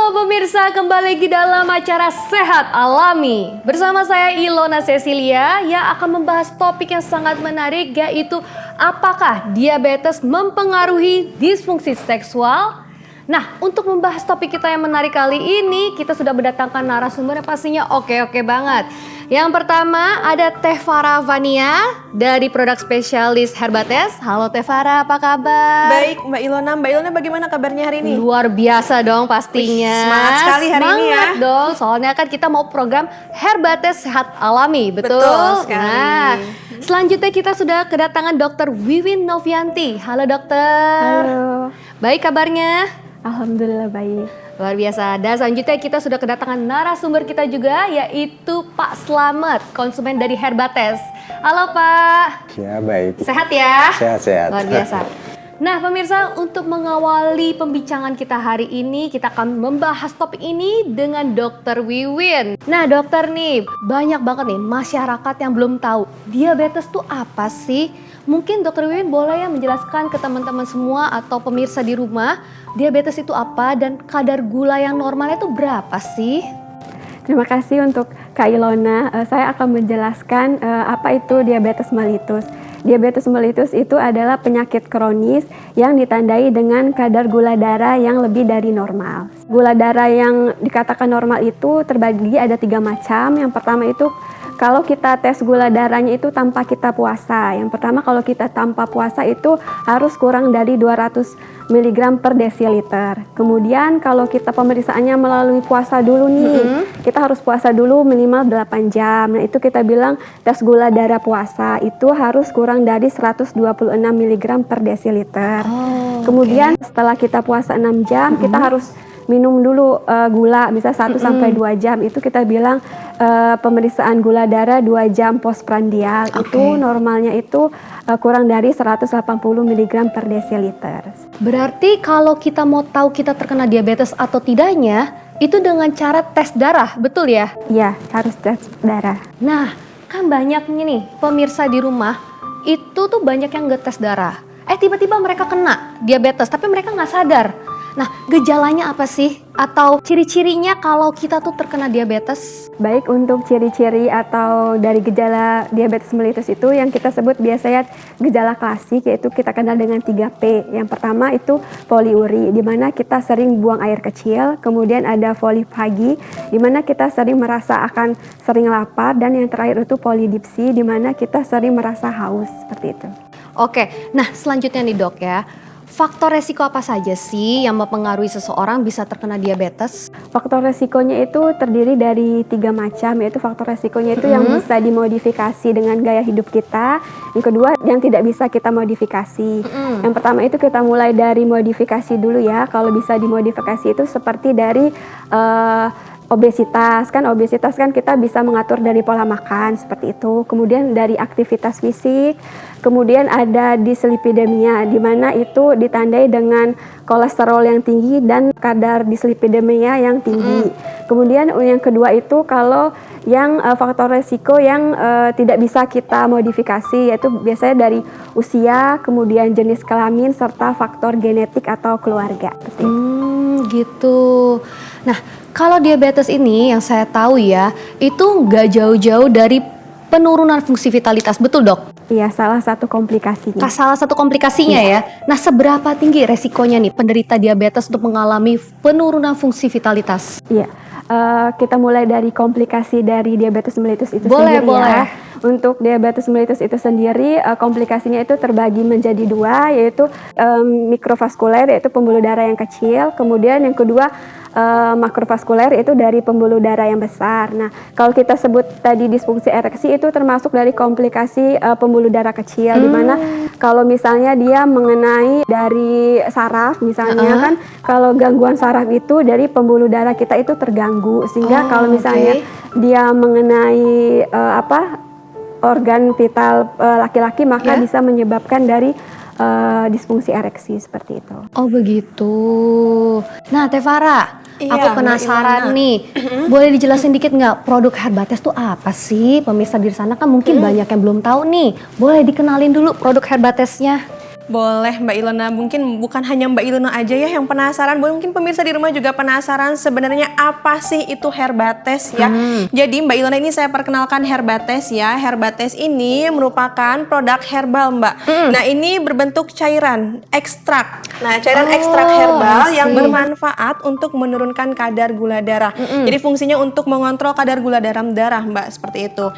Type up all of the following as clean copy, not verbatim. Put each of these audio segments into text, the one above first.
Halo pemirsa, kembali lagi dalam acara Sehat Alami. Bersama saya Ilona Cecilia yang akan membahas topik yang sangat menarik, yaitu apakah diabetes mempengaruhi disfungsi seksual? Nah, untuk membahas topik kita yang menarik kali ini, kita sudah mendatangkan narasumber yang pastinya oke banget. Yang pertama ada Teh Farah Vania dari produk spesialis Herbates. Halo Teh Farah, apa kabar? Baik Mbak Ilona. Mbak Ilona bagaimana kabarnya hari ini? Luar biasa dong pastinya. Semangat sekali hari ini ya. Semangat dong, soalnya kan kita mau program Herbates Sehat Alami, betul? Betul sekali. Nah, selanjutnya kita sudah kedatangan Dr. Wiwin Novianti. Halo dokter. Halo, Baik kabarnya? alhamdulillah baik. Luar biasa. Dan selanjutnya kita sudah kedatangan narasumber kita juga, yaitu Pak Slamet, konsumen dari Herbates. Halo Pak. Ya baik. Sehat ya? Sehat-sehat. Luar biasa. Nah pemirsa, untuk mengawali pembicaraan kita hari ini, kita akan membahas topik ini dengan Dr. Wiwin. Nah dokter nih, banyak banget nih masyarakat yang belum tahu diabetes itu apa sih? Mungkin Dr. Wiwin boleh ya menjelaskan ke teman-teman semua atau pemirsa di rumah, diabetes itu apa dan kadar gula yang normalnya itu berapa sih? Terima kasih untuk Kak Ilona. Saya akan menjelaskan apa itu diabetes mellitus. Diabetes mellitus itu adalah penyakit kronis yang ditandai dengan kadar gula darah yang lebih dari normal. Gula darah yang dikatakan normal itu terbagi ada 3 macam. Yang pertama itu kalau kita tes gula darahnya itu tanpa kita puasa. Yang pertama kalau kita tanpa puasa itu harus kurang dari 200 mg per desiliter. Kemudian kalau kita pemeriksaannya melalui puasa dulu nih, kita harus puasa dulu minimal 8 jam. Nah itu kita bilang tes gula darah puasa itu harus kurang dari 126 mg per desiliter. Kemudian setelah kita puasa 6 jam, kita harus minum dulu gula, bisa 1 sampai 2 jam. Itu kita bilang pemeriksaan gula darah 2 jam postprandial. Itu normalnya itu kurang dari 180 mg per desiliter. Berarti kalau kita mau tahu kita terkena diabetes atau tidaknya, itu dengan cara tes darah, betul ya? Iya, harus tes darah. Nah, kan banyak nih pemirsa di rumah, itu tuh banyak yang nggak tes darah. Tiba-tiba mereka kena diabetes, tapi mereka nggak sadar. Nah, gejalanya apa sih? Atau ciri-cirinya kalau kita tuh terkena diabetes? Baik, untuk ciri-ciri atau dari gejala diabetes mellitus itu yang kita sebut biasanya gejala klasik, yaitu kita kenal dengan 3P. Yang pertama itu poliuri, di mana kita sering buang air kecil. Kemudian ada polifagi, di mana kita sering merasa akan sering lapar. Dan yang terakhir itu polidipsi, di mana kita sering merasa haus, seperti itu. Oke, nah selanjutnya nih dok ya. Faktor resiko apa saja sih yang mempengaruhi seseorang bisa terkena diabetes? Faktor resikonya itu terdiri dari 3 macam, yaitu faktor resikonya itu yang bisa dimodifikasi dengan gaya hidup kita. Yang kedua, yang tidak bisa kita modifikasi. Yang pertama itu kita mulai dari modifikasi dulu ya. Kalau bisa dimodifikasi itu seperti dari obesitas kan kita bisa mengatur dari pola makan seperti itu. Kemudian dari aktivitas fisik, kemudian ada dislipidemia, di mana itu ditandai dengan kolesterol yang tinggi dan kadar dislipidemia yang tinggi. Kemudian yang kedua itu kalau yang faktor resiko yang tidak bisa kita modifikasi, yaitu biasanya dari usia, kemudian jenis kelamin serta faktor genetik atau keluarga. Gitu. Nah, kalau diabetes ini yang saya tahu ya, itu nggak jauh-jauh dari penurunan fungsi vitalitas, betul dok? Iya, salah satu komplikasinya. Salah satu komplikasinya ya. Nah, seberapa tinggi resikonya nih penderita diabetes untuk mengalami penurunan fungsi vitalitas? Iya, kita mulai dari komplikasi dari diabetes mellitus itu Boleh. sendiri ya. Untuk diabetes mellitus itu sendiri, komplikasinya itu terbagi menjadi 2, yaitu mikrovaskuler, yaitu pembuluh darah yang kecil. Kemudian yang kedua makrovaskuler, itu dari pembuluh darah yang besar. Nah, kalau kita sebut tadi disfungsi ereksi itu termasuk dari komplikasi pembuluh darah kecil, di mana kalau misalnya dia mengenai dari saraf misalnya kan, kalau gangguan saraf itu dari pembuluh darah kita itu terganggu, sehingga kalau misalnya dia mengenai organ vital laki-laki, maka bisa menyebabkan dari disfungsi ereksi seperti itu. Oh begitu. Nah Teh Farah, aku penasaran nih, boleh dijelasin dikit nggak produk Herbates itu apa sih? Pemirsa di sana kan mungkin banyak yang belum tahu nih. Boleh dikenalin dulu produk Herbatesnya? Boleh Mbak Ilona, mungkin bukan hanya Mbak Ilona aja ya yang penasaran, mungkin pemirsa di rumah juga penasaran sebenarnya apa sih itu Herbates ya. Jadi Mbak Ilona ini saya perkenalkan Herbates ya. Herbates ini merupakan produk herbal Mbak. Nah ini berbentuk cairan, ekstrak. Nah cairan ekstrak herbal yang bermanfaat untuk menurunkan kadar gula darah. Jadi fungsinya untuk mengontrol kadar gula dalam darah Mbak, seperti itu.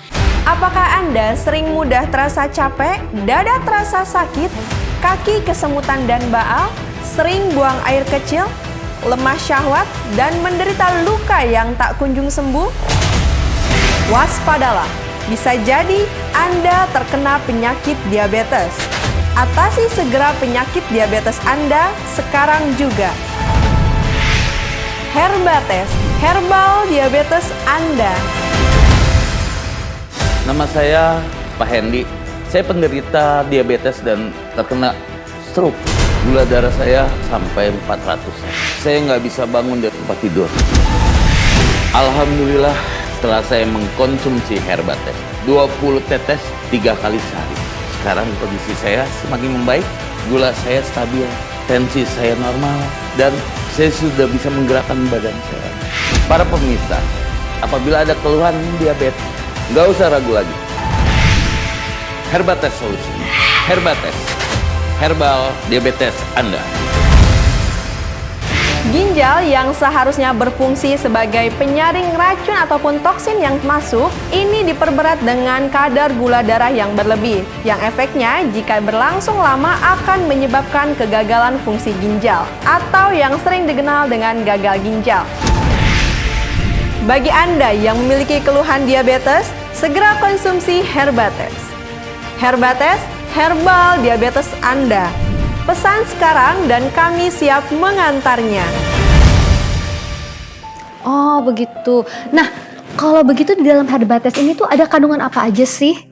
Apakah Anda sering mudah terasa capek, dada terasa sakit, kaki kesemutan dan baal, sering buang air kecil, lemah syahwat, dan menderita luka yang tak kunjung sembuh? Waspadalah, bisa jadi Anda terkena penyakit diabetes. Atasi segera penyakit diabetes Anda sekarang juga. Herbates, herbal diabetes Anda. Nama saya Pak Hendy. Saya penderita diabetes dan terkena stroke. Gula darah saya sampai 400. Saya nggak bisa bangun dari tempat tidur. Alhamdulillah setelah saya mengkonsumsi Herbates 20 tetes 3 kali sehari. Sekarang kondisi saya semakin membaik, gula saya stabil, tensi saya normal, dan saya sudah bisa menggerakkan badan saya. Para pemirsa, apabila ada keluhan diabetes, nggak usah ragu lagi. Herbates solusi. Herbates, herbal diabetes Anda. Ginjal yang seharusnya berfungsi sebagai penyaring racun ataupun toksin yang masuk, ini diperberat dengan kadar gula darah yang berlebih, yang efeknya jika berlangsung lama akan menyebabkan kegagalan fungsi ginjal, atau yang sering dikenal dengan gagal ginjal. Bagi Anda yang memiliki keluhan diabetes, segera konsumsi Herbates. Herbates, herbal diabetes Anda. Pesan sekarang dan kami siap mengantarnya. Oh begitu. Nah kalau begitu di dalam Herbates ini tuh ada kandungan apa aja sih?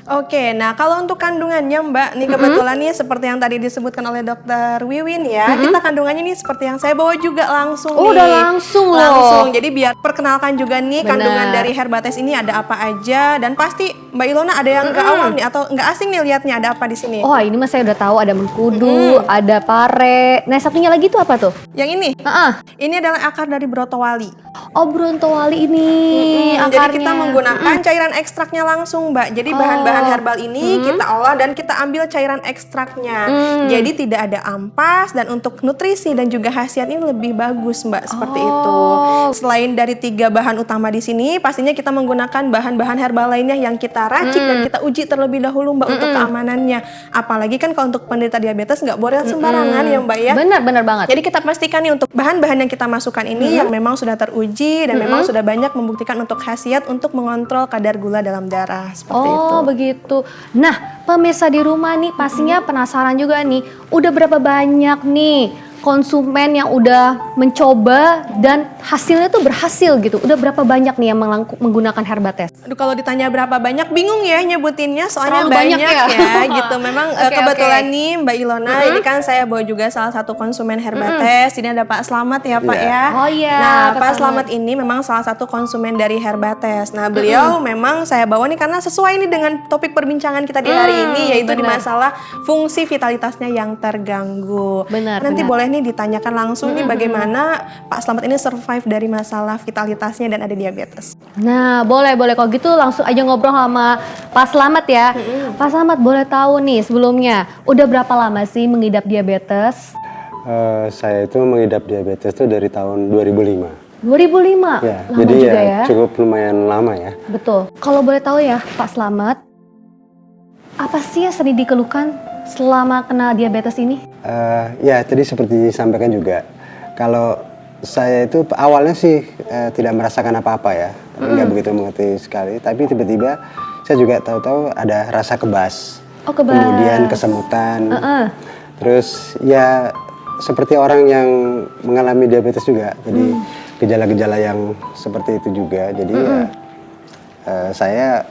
Oke, nah kalau untuk kandungannya Mbak, nih kebetulan nih seperti yang tadi disebutkan oleh Dokter Wiwin ya, kita kandungannya nih seperti yang saya bawa juga langsung nih. Udah langsung loh. Langsung, jadi biar perkenalkan juga nih Benar. kandungan dari Herbates ini ada apa aja, dan pasti Mbak Ilona ada yang nggak awam nih atau nggak asing nih lihatnya ada apa di sini. Oh ini mah saya udah tahu ada mengkudu, ada pare. Nah satunya lagi tuh apa tuh? Yang ini, ini adalah akar dari brontowali. Oh brontowali ini Jadi akarnya. kita menggunakan cairan ekstraknya langsung Mbak. Jadi bahan-bahan herbal ini kita olah dan kita ambil cairan ekstraknya. Jadi tidak ada ampas dan untuk nutrisi dan juga khasiat ini lebih bagus Mbak, seperti itu. Selain dari 3 bahan utama di sini, pastinya kita menggunakan bahan-bahan herbal lainnya yang kita racik dan kita uji terlebih dahulu Mbak untuk keamanannya. Apalagi kan kalau untuk penderita diabetes nggak boleh sembarangan ya Mbak ya. Benar banget. Jadi kita pastikan nih untuk bahan-bahan yang kita masukkan ini yang memang sudah teruji dan memang sudah banyak membuktikan untuk khasiat untuk mengontrol kadar gula dalam darah, seperti itu. Oh begitu. Nah pemirsa di rumah nih pastinya penasaran juga nih, udah berapa banyak nih konsumen yang udah mencoba dan hasilnya tuh berhasil gitu. Udah berapa banyak nih yang menggunakan Herbates? Aduh, kalau ditanya berapa banyak bingung ya nyebutinnya, soalnya Terlalu banyak banyak ya gitu. Memang Oke, kebetulan nih Mbak Ilona, ini kan saya bawa juga salah satu konsumen Herbates. Ini ada Pak Slamet ya Pak ya. Oh iya, Nah Pak Pak Slamet. Slamet ini memang salah satu konsumen dari Herbates. Nah beliau memang saya bawa nih karena sesuai nih dengan topik perbincangan kita di hari ini, yaitu di benar. masalah fungsi vitalitasnya yang terganggu. Benar, Nanti benar. boleh nih ditanyakan langsung nih bagaimana Pak Slamet ini survive dari masalah vitalitasnya dan ada diabetes. Nah boleh kalau gitu langsung aja ngobrol sama Pak Slamet ya. Pak Slamet boleh tahu nih sebelumnya udah berapa lama sih mengidap diabetes? Saya itu mengidap diabetes itu dari tahun 2005. 2005? Ya, Lama jadi juga ya ya. cukup lumayan lama ya. Betul. Kalau boleh tahu ya Pak Slamet, apa sih yang sering dikeluhkan selama kena diabetes ini? Ya, tadi seperti disampaikan juga, kalau saya itu awalnya sih tidak merasakan apa-apa ya, nggak begitu mengerti sekali. Tapi tiba-tiba saya juga tahu-tahu ada rasa kebas, Oh kebas. kemudian kesemutan, terus ya seperti orang yang mengalami diabetes juga. Jadi gejala-gejala yang seperti itu juga. Jadi ya, saya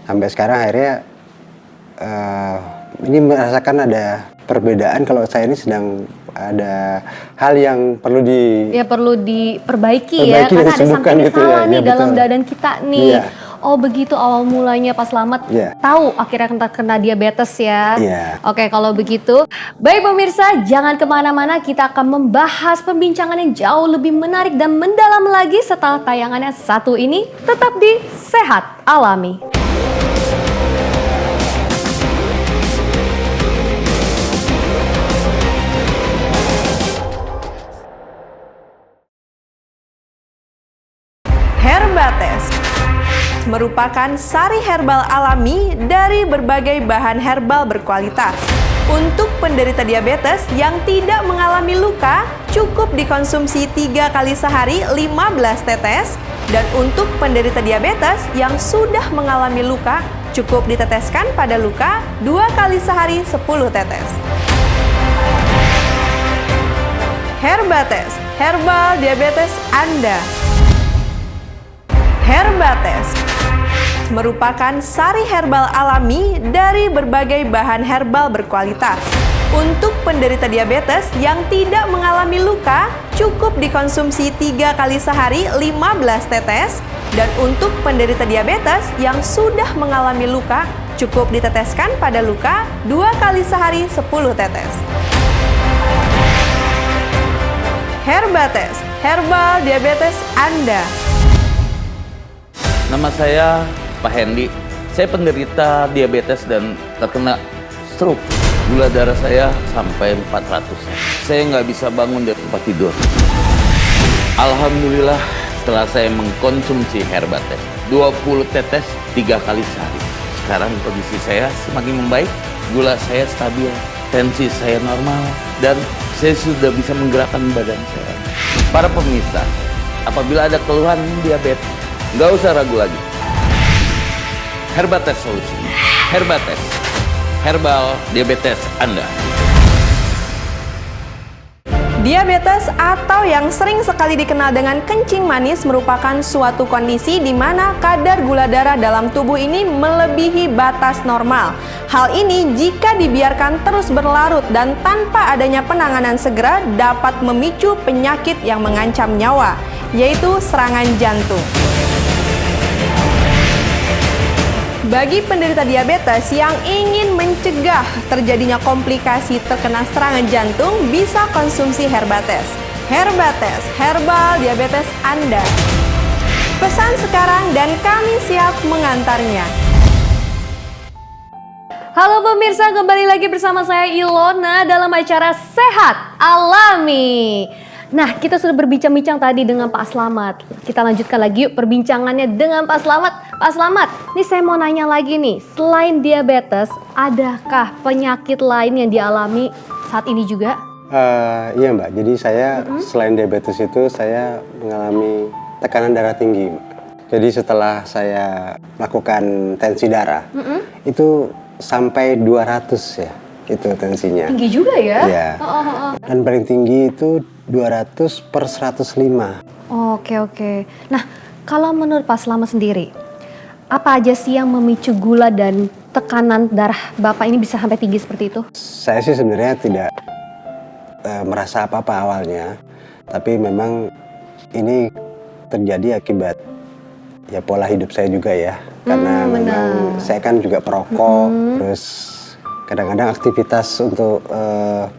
sampai sekarang akhirnya ini merasakan ada perbedaan kalau saya ini sedang ada hal yang perlu Ya perlu diperbaiki Perbaiki ya, dan karena ada disembuhkan something gitu salah ya, nih ya, dalam betul. badan kita nih. Iya. Oh begitu awal mulanya Pak Slamet. Iya. Tahu akhirnya kena diabetes ya. Iya. Oke kalau begitu. Baik pemirsa, jangan kemana-mana. Kita akan membahas pembincangan yang jauh lebih menarik dan mendalam lagi setelah tayangannya satu ini. Tetap di Sehat Alami. Herbates merupakan sari herbal alami dari berbagai bahan herbal berkualitas. Untuk penderita diabetes yang tidak mengalami luka, cukup dikonsumsi 3 kali sehari 15 tetes. Dan untuk penderita diabetes yang sudah mengalami luka, cukup diteteskan pada luka 2 kali sehari 10 tetes. Herbates, herbal diabetes Anda. Herbates merupakan sari herbal alami dari berbagai bahan herbal berkualitas. Untuk penderita diabetes yang tidak mengalami luka, cukup dikonsumsi 3 kali sehari 15 tetes. Dan untuk penderita diabetes yang sudah mengalami luka, cukup diteteskan pada luka 2 kali sehari 10 tetes. Herbates, herbal diabetes Anda. Nama saya Pak Hendy. Saya penderita diabetes dan terkena stroke. Gula darah saya sampai 400. Saya nggak bisa bangun dari tempat tidur. Alhamdulillah setelah saya mengkonsumsi Herbates 20 tetes 3 kali sehari. Sekarang kondisi saya semakin membaik. Gula saya stabil, tensi saya normal, dan saya sudah bisa menggerakkan badan saya. Para pemirsa, apabila ada keluhan diabetes, nggak usah ragu lagi. Herbates solusi. Herbates, herbal diabetes Anda. Diabetes atau yang sering sekali dikenal dengan kencing manis merupakan suatu kondisi di mana kadar gula darah dalam tubuh ini melebihi batas normal. Hal ini jika dibiarkan terus berlarut dan tanpa adanya penanganan segera dapat memicu penyakit yang mengancam nyawa, yaitu serangan jantung. Bagi penderita diabetes yang ingin mencegah terjadinya komplikasi terkena serangan jantung, bisa konsumsi Herbates. Herbates, herbal diabetes Anda. Pesan sekarang dan kami siap mengantarnya. Halo pemirsa, kembali lagi bersama saya Ilona dalam acara Sehat Alami. Nah, kita sudah berbincang-bincang tadi dengan Pak Slamet. Kita lanjutkan lagi yuk perbincangannya dengan Pak Slamet. Pak Slamet, nih saya mau nanya lagi nih. Selain diabetes, adakah penyakit lain yang dialami saat ini juga? Iya Mbak, jadi saya selain diabetes itu saya mengalami tekanan darah tinggi Mbak. Jadi setelah saya melakukan tensi darah, itu sampai 200 ya, itu tensinya. Tinggi juga ya? Iya. Dan paling tinggi itu 200/105. Oke. Nah, kalau menurut Pak Slamet sendiri, apa aja sih yang memicu gula dan tekanan darah Bapak ini bisa sampai tinggi seperti itu? Saya sih sebenarnya tidak merasa apa-apa awalnya, tapi memang ini terjadi akibat ya pola hidup saya juga ya, karena memang saya kan juga perokok, terus kadang-kadang aktivitas untuk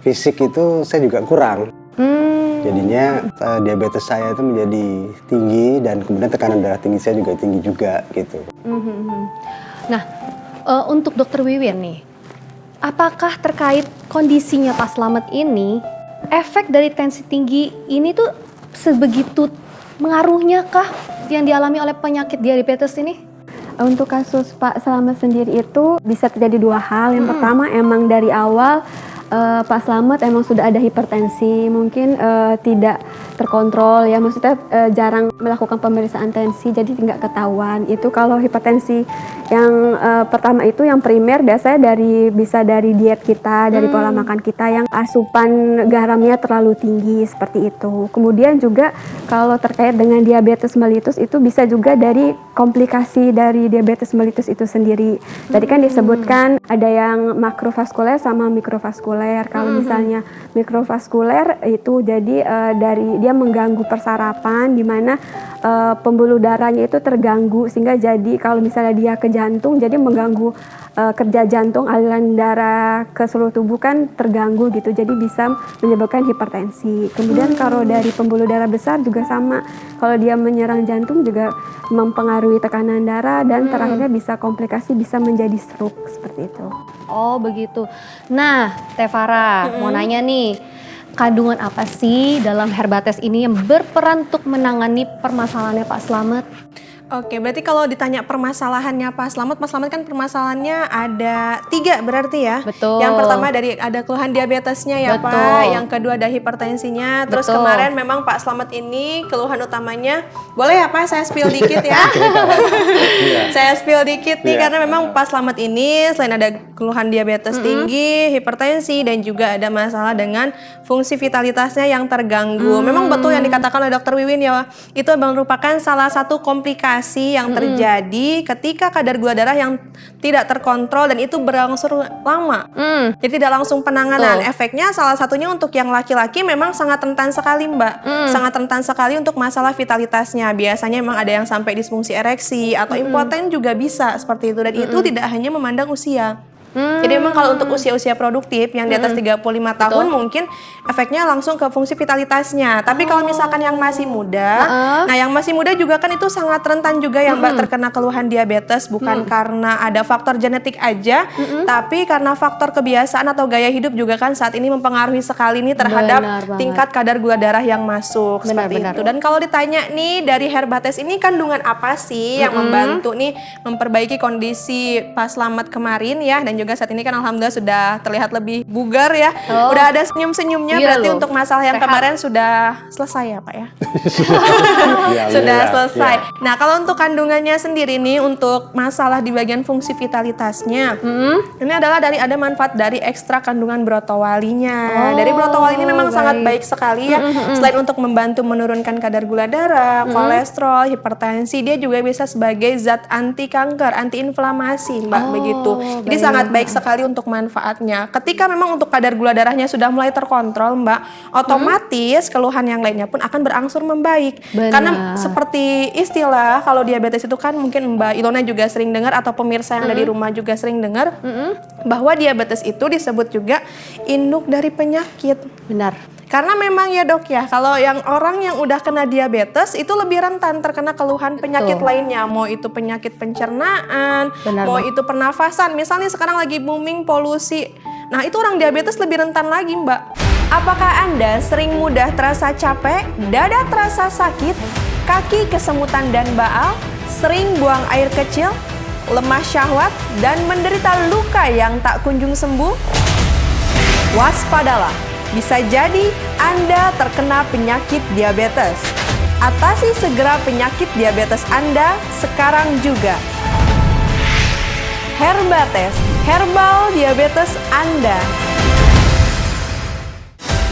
fisik itu saya juga kurang. Jadinya diabetes saya itu menjadi tinggi dan kemudian tekanan darah tinggi saya juga tinggi juga gitu. Nah, untuk Dokter Wiwin nih, apakah terkait kondisinya Pak Slamet ini, efek dari tensi tinggi ini tuh sebegitu mengaruhnya kah yang dialami oleh penyakit diabetes ini? Untuk kasus Pak Slamet sendiri itu bisa terjadi dua hal. Yang pertama emang dari awal Pak Slamet emang sudah ada hipertensi, mungkin tidak terkontrol ya, maksudnya jarang melakukan pemeriksaan tensi jadi nggak ketahuan. Itu kalau hipertensi Yang pertama itu yang primer biasanya bisa dari diet kita, dari pola makan kita yang asupan garamnya terlalu tinggi seperti itu. Kemudian juga kalau terkait dengan diabetes mellitus itu bisa juga dari komplikasi dari diabetes mellitus itu sendiri. Tadi kan disebutkan ada yang makrovaskuler sama mikrovaskuler. Kalau misalnya mikrovaskuler itu jadi dari dia mengganggu persarapan di mana pembuluh darahnya itu terganggu sehingga jadi kalau misalnya dia ke jantung jadi mengganggu kerja jantung, aliran darah ke seluruh tubuh kan terganggu gitu, jadi bisa menyebabkan hipertensi. Kemudian kalau dari pembuluh darah besar juga sama, kalau dia menyerang jantung juga mempengaruhi tekanan darah dan terakhirnya bisa komplikasi, bisa menjadi stroke seperti itu. Oh begitu. Nah Teh Farah mau nanya nih, kandungan apa sih dalam Herbates ini yang berperan untuk menangani permasalahannya Pak Slamet? Oke, berarti kalau ditanya permasalahannya Pak Slamet kan permasalahannya ada 3 berarti ya? Betul. Yang pertama dari ada keluhan diabetesnya ya Betul. Pak, yang kedua ada hipertensinya, terus Betul. kemarin memang Pak Slamet ini keluhan utamanya, boleh ya Pak saya spill dikit ya? Saya spill dikit nih karena memang Pak Slamet ini selain ada keluhan diabetes tinggi, hipertensi, dan juga ada masalah dengan fungsi vitalitasnya yang terganggu. Memang betul yang dikatakan oleh Dr. Wiwin ya, itu merupakan salah satu komplikasi yang terjadi ketika kadar gula darah yang tidak terkontrol dan itu berlangsung lama. Jadi tidak langsung penanganan. Betul. Efeknya salah satunya untuk yang laki-laki memang sangat rentan sekali Mbak. Sangat rentan sekali untuk masalah vitalitasnya. Biasanya memang ada yang sampai disfungsi ereksi atau impoten juga bisa seperti itu. Dan itu tidak hanya memandang usia. Jadi memang kalau untuk usia-usia produktif yang di atas 35 tahun mungkin efeknya langsung ke fungsi vitalitasnya. Tapi kalau misalkan yang masih muda, nah yang masih muda juga kan itu sangat rentan juga ya Mbak terkena keluhan diabetes, bukan karena ada faktor genetik aja, tapi karena faktor kebiasaan atau gaya hidup juga kan saat ini mempengaruhi sekali nih terhadap Benar banget. tingkat kadar gula darah yang masuk seperti Benar. itu. Dan kalau ditanya nih dari Herbates ini kandungan apa sih yang membantu nih memperbaiki kondisi Pak Slamet kemarin ya, dan juga saat ini kan alhamdulillah sudah terlihat lebih bugar ya. Udah ada senyum-senyumnya, Iya berarti loh. untuk masalah yang Sehat. kemarin sudah selesai ya Pak ya. Ya, Sudah alhamdulillah. selesai. Ya. Nah, kalau untuk kandungannya sendiri nih untuk masalah di bagian fungsi vitalitasnya. Ini adalah ada manfaat dari ekstra kandungan brotowalinya. Dari brotowali ini memang sangat baik sekali ya. Selain untuk membantu menurunkan kadar gula darah, kolesterol, hipertensi, dia juga bisa sebagai zat anti kanker, anti inflamasi, Mbak, begitu. Jadi sangat baik sekali untuk manfaatnya. Ketika memang untuk kadar gula darahnya sudah mulai terkontrol, Mbak, otomatis keluhan yang lainnya pun akan berangsur membaik. Benar. Karena seperti istilah kalau diabetes itu kan mungkin Mbak Ilona juga sering dengar atau pemirsa yang ada di rumah juga sering dengar bahwa diabetes itu disebut juga induk dari penyakit. Benar. Karena memang ya Dok ya, kalau yang orang yang udah kena diabetes itu lebih rentan terkena keluhan penyakit lainnya. Mau itu penyakit pencernaan, Benar, mau Mbak. itu pernafasan. Misalnya sekarang lagi booming polusi. Nah itu orang diabetes lebih rentan lagi Mbak. Apakah Anda sering mudah terasa capek, dada terasa sakit, kaki kesemutan dan baal, sering buang air kecil, lemah syahwat, dan menderita luka yang tak kunjung sembuh? Waspadalah, bisa jadi Anda terkena penyakit diabetes. Atasi segera penyakit diabetes Anda sekarang juga. Herbates, herbal diabetes Anda.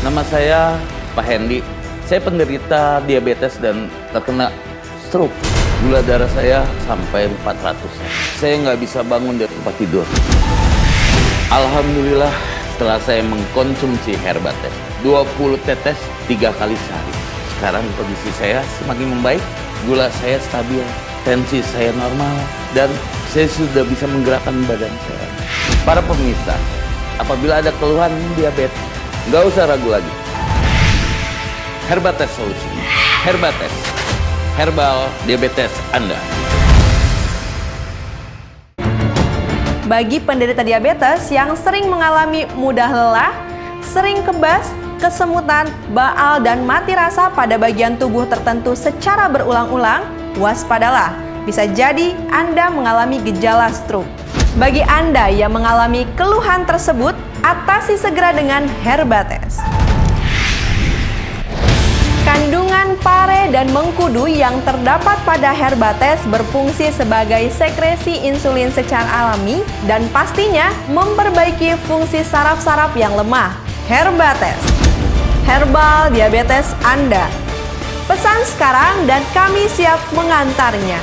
Nama saya Pak Hendy. Saya penderita diabetes dan terkena stroke. Gula darah saya sampai 400. Saya nggak bisa bangun dari tempat tidur. Alhamdulillah setelah saya mengkonsumsi Herbates 20 tetes 3 kali sehari. Sekarang kondisi saya semakin membaik, gula saya stabil, tensi saya normal, dan saya sudah bisa menggerakkan badan saya. Para pemirsa, apabila ada keluhan diabetes, nggak usah ragu lagi. Herbates solusinya. Herbates, herbal diabetes Anda. Bagi penderita diabetes yang sering mengalami mudah lelah, sering kebas, kesemutan, baal, dan mati rasa pada bagian tubuh tertentu secara berulang-ulang, waspadalah. Bisa jadi Anda mengalami gejala stroke. Bagi Anda yang mengalami keluhan tersebut, atasi segera dengan Herbates. Kandungan pare dan mengkudu yang terdapat pada Herbates berfungsi sebagai sekresi insulin secara alami dan pastinya memperbaiki fungsi saraf-saraf yang lemah. Herbates, herbal diabetes Anda. Pesan sekarang dan kami siap mengantarnya.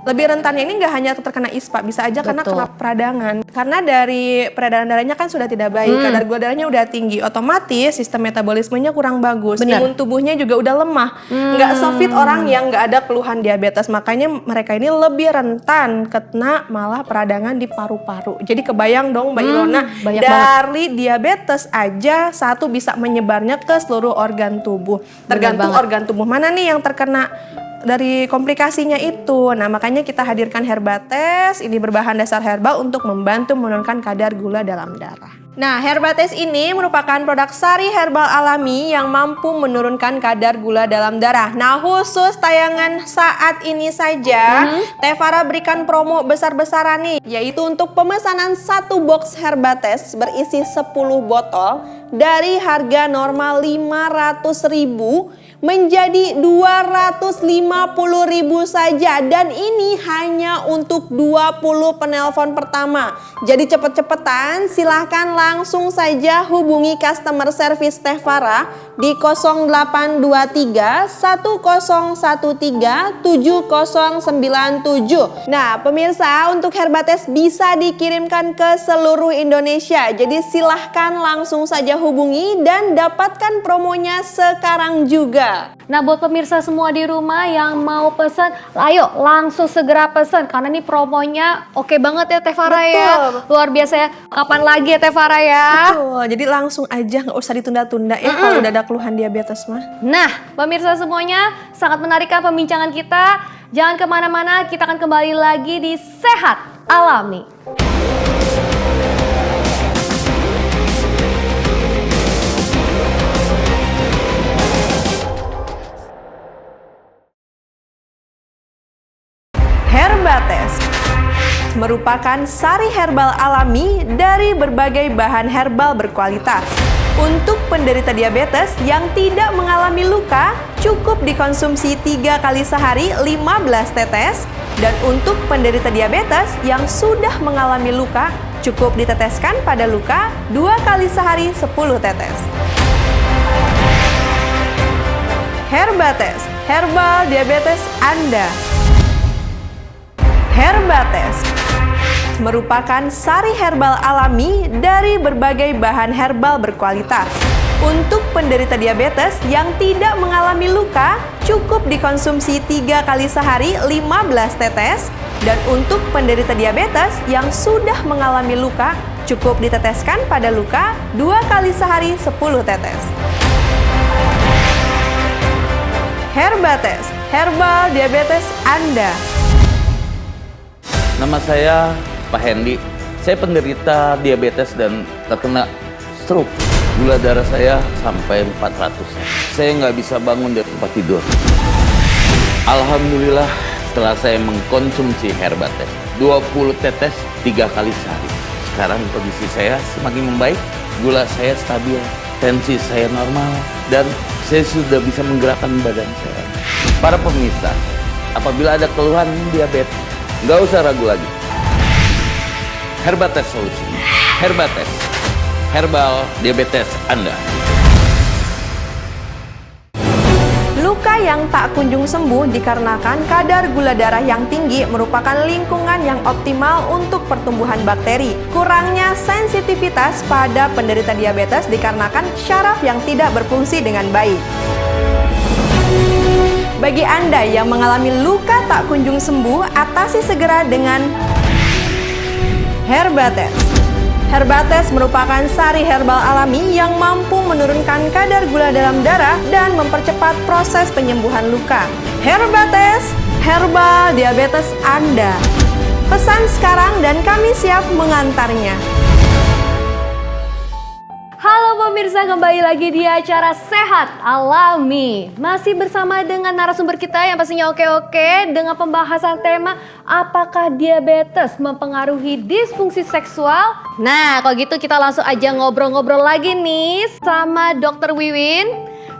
Lebih rentannya ini nggak hanya terkena ISPA, bisa aja karena kena peradangan. Karena dari peredaran darahnya kan sudah tidak baik, kadar gula darahnya udah tinggi, otomatis sistem metabolismenya kurang bagus, imun tubuhnya juga udah lemah. Nggak sefit orang yang nggak ada keluhan diabetes, makanya mereka ini lebih rentan kena malah peradangan di paru-paru. Jadi kebayang dong Mbak Ilona, dari diabetes aja satu bisa menyebarnya ke seluruh organ tubuh. Tergantung organ tubuh mana nih yang terkena dari komplikasinya itu. Nah, makanya kita hadirkan Herbates, ini berbahan dasar herbal untuk membantu menurunkan kadar gula dalam darah. Nah, Herbates ini merupakan produk sari herbal alami yang mampu menurunkan kadar gula dalam darah. Nah, khusus tayangan saat ini saja, Tevara berikan promo besar-besaran nih, yaitu untuk pemesanan 1 box Herbates berisi 10 botol dari harga normal 500.000 menjadi 250.000 saja, dan ini hanya untuk 20 penelpon pertama. Jadi cepet-cepetan, silahkan langsung saja hubungi customer service Tevara di 0823 1013 7097. Nah, pemirsa, untuk Herbates bisa dikirimkan ke seluruh Indonesia. Jadi silahkan langsung saja hubungi dan dapatkan promonya sekarang juga. Nah, buat pemirsa semua di rumah yang mau pesan, ayo langsung segera pesan karena ini promonya oke banget ya Tevara ya. Luar biasa ya. Kapan lagi ya Tevara ya? Betul, jadi langsung aja, nggak usah ditunda-tunda ya kalau udah ada keluhan diabetes mah. Nah, pemirsa semuanya, sangat menarik kan pembincangan kita. Jangan kemana-mana, kita akan kembali lagi di Sehat Alami. Herbates merupakan sari herbal alami dari berbagai bahan herbal berkualitas. Untuk penderita diabetes yang tidak mengalami luka, cukup dikonsumsi 3 kali sehari 15 tetes. Dan untuk penderita diabetes yang sudah mengalami luka, cukup diteteskan pada luka 2 kali sehari 10 tetes. Herbates, herbal diabetes Anda. Herbates merupakan sari herbal alami dari berbagai bahan herbal berkualitas. Untuk penderita diabetes yang tidak mengalami luka, cukup dikonsumsi 3 kali sehari 15 tetes. Dan untuk penderita diabetes yang sudah mengalami luka, cukup diteteskan pada luka 2 kali sehari 10 tetes. Herbates, herbal diabetes Anda. Nama saya Pak Hendy. Saya penderita diabetes dan terkena stroke. Gula darah saya sampai 400. Saya nggak bisa bangun dari tempat tidur. Alhamdulillah, setelah saya mengkonsumsi Herbates 20 tetes 3 kali sehari, sekarang kondisi saya semakin membaik. Gula saya stabil, tensi saya normal, dan saya sudah bisa menggerakkan badan saya. Para pemirsa, apabila ada keluhan diabetes, nggak usah ragu lagi. Herbates solusi. Herbates, herbal diabetes Anda. Luka yang tak kunjung sembuh dikarenakan kadar gula darah yang tinggi merupakan lingkungan yang optimal untuk pertumbuhan bakteri. Kurangnya sensitivitas pada penderita diabetes dikarenakan syaraf yang tidak berfungsi dengan baik. Bagi Anda yang mengalami luka tak kunjung sembuh, atasi segera dengan Herbates. Herbates merupakan sari herbal alami yang mampu menurunkan kadar gula dalam darah dan mempercepat proses penyembuhan luka. Herbates, herbal diabetes Anda. Pesan sekarang dan kami siap mengantarnya. Halo pemirsa, kembali lagi di acara Sehat Alami. Masih bersama dengan narasumber kita yang pastinya oke-oke dengan pembahasan tema apakah diabetes mempengaruhi disfungsi seksual? Nah, kalau gitu kita langsung aja ngobrol-ngobrol lagi nih sama Dr. Wiwin.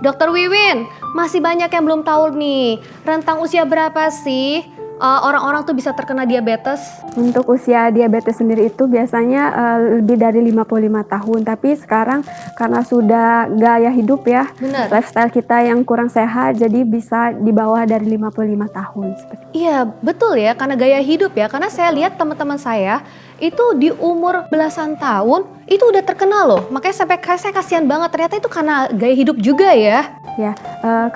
Dokter Wiwin, masih banyak yang belum tahu nih, rentang usia berapa sih orang-orang tuh bisa terkena diabetes? Untuk usia diabetes sendiri itu biasanya lebih dari 55 tahun, tapi sekarang karena sudah gaya hidup ya, Bener. lifestyle kita yang kurang sehat, jadi bisa di bawah dari 55 tahun. Iya, betul ya, karena gaya hidup ya. Karena saya lihat teman-teman saya itu di umur belasan tahun itu udah terkenal loh. Makanya sampai saya kasihan banget, ternyata itu karena gaya hidup juga ya. Ya,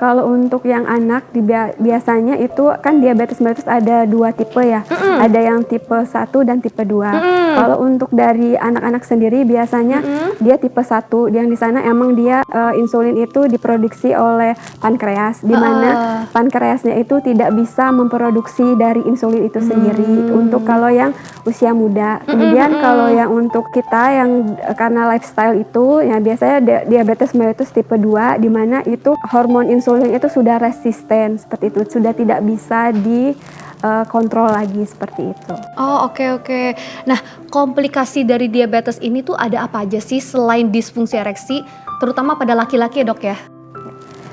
kalau untuk yang anak biasanya itu kan diabetes mellitus ada 2 tipe ya. Ada yang tipe 1 dan tipe 2. Kalau untuk dari anak-anak sendiri biasanya dia tipe 1, yang di sana emang dia insulin itu diproduksi oleh pankreas, di mana pankreasnya itu tidak bisa memproduksi dari insulin itu sendiri untuk kalau yang usia muda. Kemudian kalau yang untuk kita yang karena lifestyle itu ya biasanya diabetes mellitus tipe 2, di mana itu hormon insulin itu sudah resisten seperti itu, sudah tidak bisa dikontrol lagi seperti itu. Oh, oke. Nah, komplikasi dari diabetes ini tuh ada apa aja sih selain disfungsi ereksi, terutama pada laki-laki ya dok ya?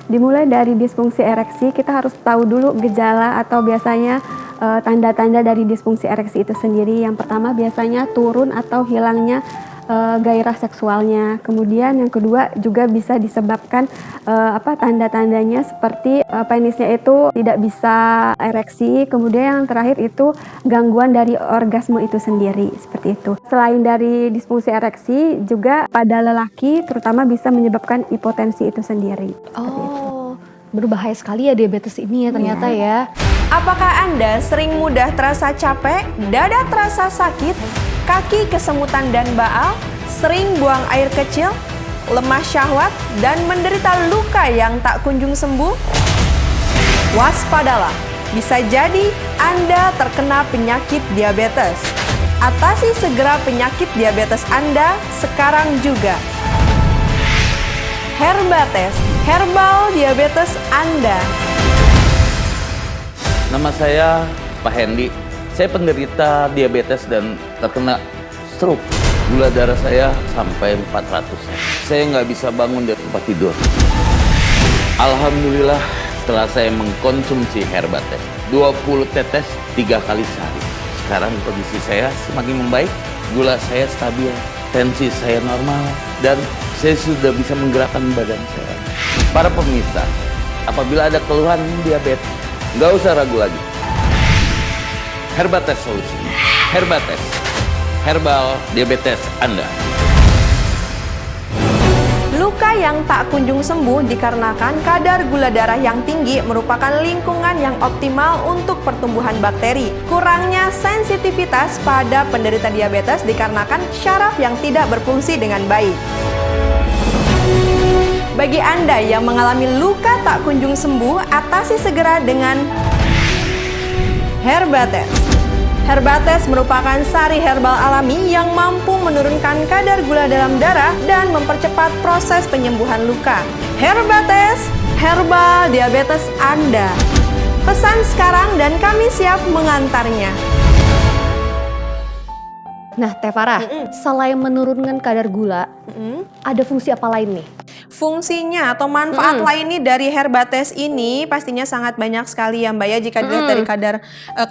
Dimulai dari disfungsi ereksi, kita harus tahu dulu gejala atau biasanya tanda-tanda dari disfungsi ereksi itu sendiri. Yang pertama biasanya turun atau hilangnya gairah seksualnya. Kemudian yang kedua juga bisa disebabkan tanda-tandanya seperti penisnya itu tidak bisa ereksi. Kemudian yang terakhir itu gangguan dari orgasme itu sendiri, seperti itu. Selain dari disfungsi ereksi juga pada lelaki terutama bisa menyebabkan hipotensi itu sendiri. Oh, berbahaya sekali ya diabetes ini ya ternyata ya. Apakah Anda sering mudah terasa capek, dada terasa sakit, kaki kesemutan dan baal, sering buang air kecil, lemah syahwat, dan menderita luka yang tak kunjung sembuh? Waspadalah, bisa jadi Anda terkena penyakit diabetes. Atasi segera penyakit diabetes Anda sekarang juga. Herbates, herbal diabetes Anda. Nama saya Pak Hendy. Saya penderita diabetes dan terkena stroke. Gula darah saya sampai 400. Saya nggak bisa bangun dari tempat tidur. Alhamdulillah setelah saya mengkonsumsi Herbates 20 tetes 3 kali sehari. Sekarang kondisi saya semakin membaik, gula saya stabil, tensi saya normal, dan saya sudah bisa menggerakkan badan saya. Para pemirsa, apabila ada keluhan diabetes, nggak usah ragu lagi. Herbates solusi. Herbates, herbal diabetes Anda. Luka yang tak kunjung sembuh dikarenakan kadar gula darah yang tinggi merupakan lingkungan yang optimal untuk pertumbuhan bakteri. Kurangnya sensitivitas pada penderita diabetes dikarenakan syaraf yang tidak berfungsi dengan baik. Bagi Anda yang mengalami luka tak kunjung sembuh, atasi segera dengan Herbates. Herbates merupakan sari herbal alami yang mampu menurunkan kadar gula dalam darah dan mempercepat proses penyembuhan luka. Herbates, herbal diabetes Anda. Pesan sekarang dan kami siap mengantarnya. Nah, Teh Farah, selain menurunkan kadar gula, ada fungsi apa lain nih? Fungsinya atau manfaat lainnya dari Herbates ini pastinya sangat banyak sekali ya Mbak ya. Jika dilihat dari kadar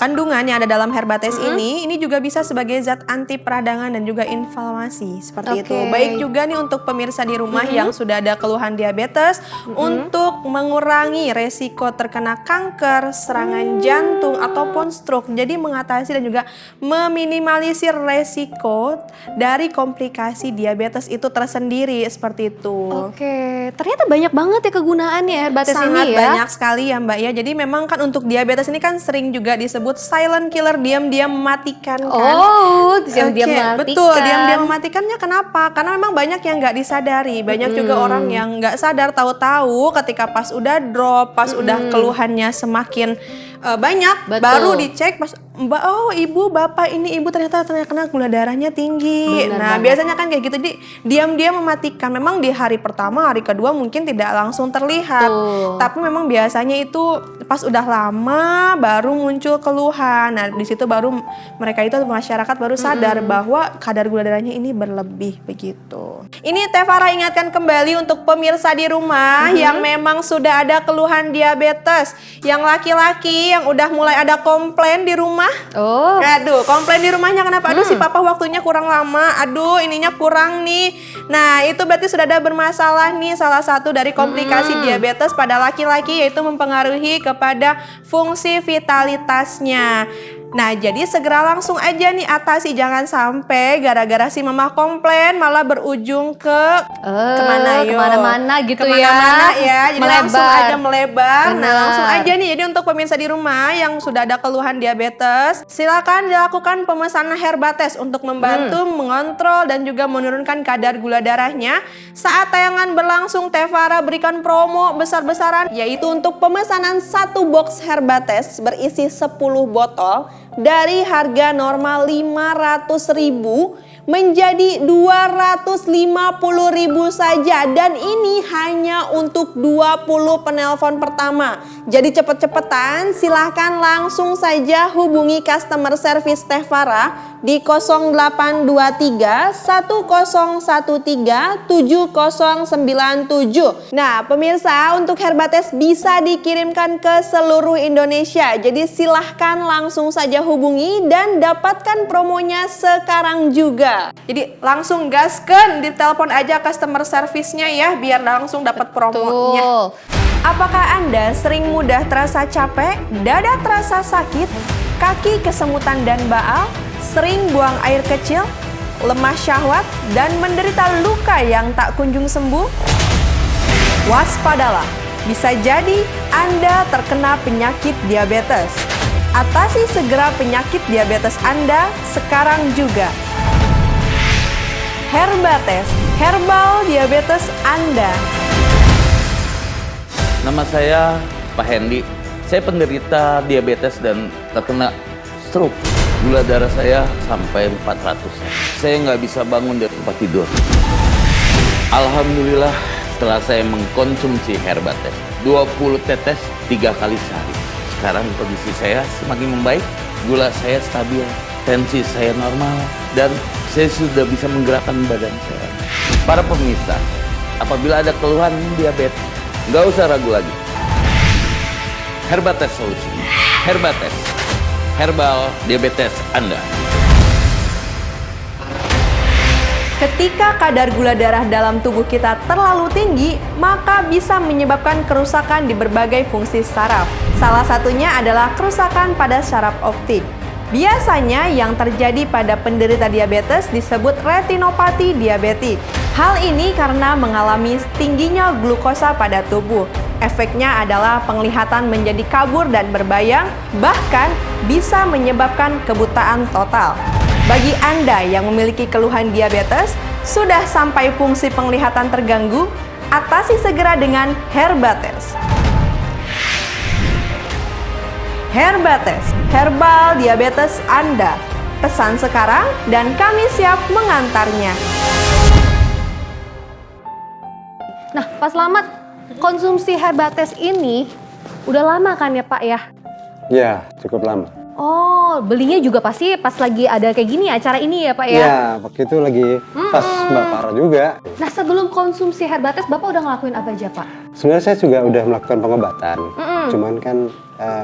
kandungan yang ada dalam Herbates ini juga bisa sebagai zat anti peradangan dan juga inflamasi seperti itu. Baik juga nih untuk pemirsa di rumah yang sudah ada keluhan diabetes untuk mengurangi resiko terkena kanker, serangan jantung ataupun stroke. Jadi mengatasi dan juga meminimalisir resiko dari komplikasi diabetes itu tersendiri seperti itu. Oke, ternyata banyak banget ya kegunaannya Herbates ini ya. Sangat banyak sekali ya Mbak ya. Jadi memang kan untuk diabetes ini kan sering juga disebut silent killer, diam-diam mematikan kan. Oh, diam-diam mematikan. Betul, diam-diam mematikannya kenapa? Karena memang banyak yang nggak disadari. Banyak juga orang yang nggak sadar, tahu-tahu ketika pas udah drop, pas udah keluhannya semakin banyak, Betul. baru dicek pas Mbak, oh ibu, bapak ini ibu ternyata kena gula darahnya tinggi. Benar Nah banget. biasanya kan kayak gitu, diam-diam mematikan. Memang di hari pertama, hari kedua mungkin tidak langsung terlihat. Betul. Tapi memang biasanya itu pas udah lama baru muncul keluhan. Nah di situ baru mereka itu masyarakat baru sadar bahwa kadar gula darahnya ini berlebih begitu. Ini Teh Farah ingatkan kembali untuk pemirsa di rumah yang memang sudah ada keluhan diabetes. Yang laki-laki yang udah mulai ada komplain di rumah. Oh. Aduh, komplain di rumahnya kenapa? Aduh, si papa waktunya kurang lama. Aduh, ininya kurang nih. Nah, itu berarti sudah ada bermasalah nih. Salah satu dari komplikasi diabetes pada laki-laki yaitu mempengaruhi kepada fungsi vitalitasnya. Nah, jadi segera langsung aja nih atasi, jangan sampai gara-gara si mama komplain malah berujung ke kemana yuk? Kemana-mana gitu Kemana-mana ya. Jadi Melebar. langsung aja melebar. Nah, Benar. langsung aja nih. Jadi untuk pemirsa di rumah yang sudah ada keluhan diabetes, silakan dilakukan pemesanan Herbates untuk membantu mengontrol dan juga menurunkan kadar gula darahnya. Saat tayangan berlangsung, Teh Farah berikan promo besar-besaran, yaitu untuk pemesanan 1 box Herbates berisi 10 botol dari harga normal 500.000 menjadi 250.000 saja, dan ini hanya untuk 20 penelpon pertama. Jadi cepet-cepetan, silahkan langsung saja hubungi customer service Teh Farah di 0823 1013 7097. Nah, pemirsa, untuk Herbates bisa dikirimkan ke seluruh Indonesia. Jadi silahkan langsung saja hubungi dan dapatkan promonya sekarang juga. Jadi langsung gasken, ditelepon aja customer service-nya ya, biar langsung dapat promonya. Betul. Apakah Anda sering mudah terasa capek, dada terasa sakit, kaki kesemutan dan baal, sering buang air kecil, lemah syahwat, dan menderita luka yang tak kunjung sembuh? Waspadalah, bisa jadi Anda terkena penyakit diabetes. Atasi segera penyakit diabetes Anda sekarang juga. Herbates, herbal diabetes Anda. Nama saya Pak Hendy. Saya penderita diabetes dan terkena stroke. Gula darah saya sampai 400. Saya nggak bisa bangun dari tempat tidur. Alhamdulillah, setelah saya mengkonsumsi Herbates 20 tetes 3 kali sehari, sekarang kondisi saya semakin membaik. Gula saya stabil, tensi saya normal, dan saya sudah bisa menggerakkan badan saya. Para pemirsa, apabila ada keluhan diabetes, nggak usah ragu lagi. Herbates solusi. Herbates, herbal diabetes Anda. Ketika kadar gula darah dalam tubuh kita terlalu tinggi, maka bisa menyebabkan kerusakan di berbagai fungsi saraf. Salah satunya adalah kerusakan pada saraf optik. Biasanya yang terjadi pada penderita diabetes disebut retinopati diabetik. Hal ini karena mengalami tingginya glukosa pada tubuh. Efeknya adalah penglihatan menjadi kabur dan berbayang, bahkan bisa menyebabkan kebutaan total. Bagi Anda yang memiliki keluhan diabetes, sudah sampai fungsi penglihatan terganggu, atasi segera dengan Herbates. Herbates, herbal diabetes Anda. Pesan sekarang dan kami siap mengantarnya. Nah, Pak Slamet, konsumsi Herbates ini udah lama kan ya Pak ya? Ya, cukup lama. Oh, belinya juga pasti pas lagi ada kayak gini acara ini ya Pak ya? Ya, waktu itu lagi pas Mbak Farah juga. Nah, sebelum konsumsi Herbates, Bapak udah ngelakuin apa aja Pak? Sebenarnya saya juga udah melakukan pengobatan. Cuman kan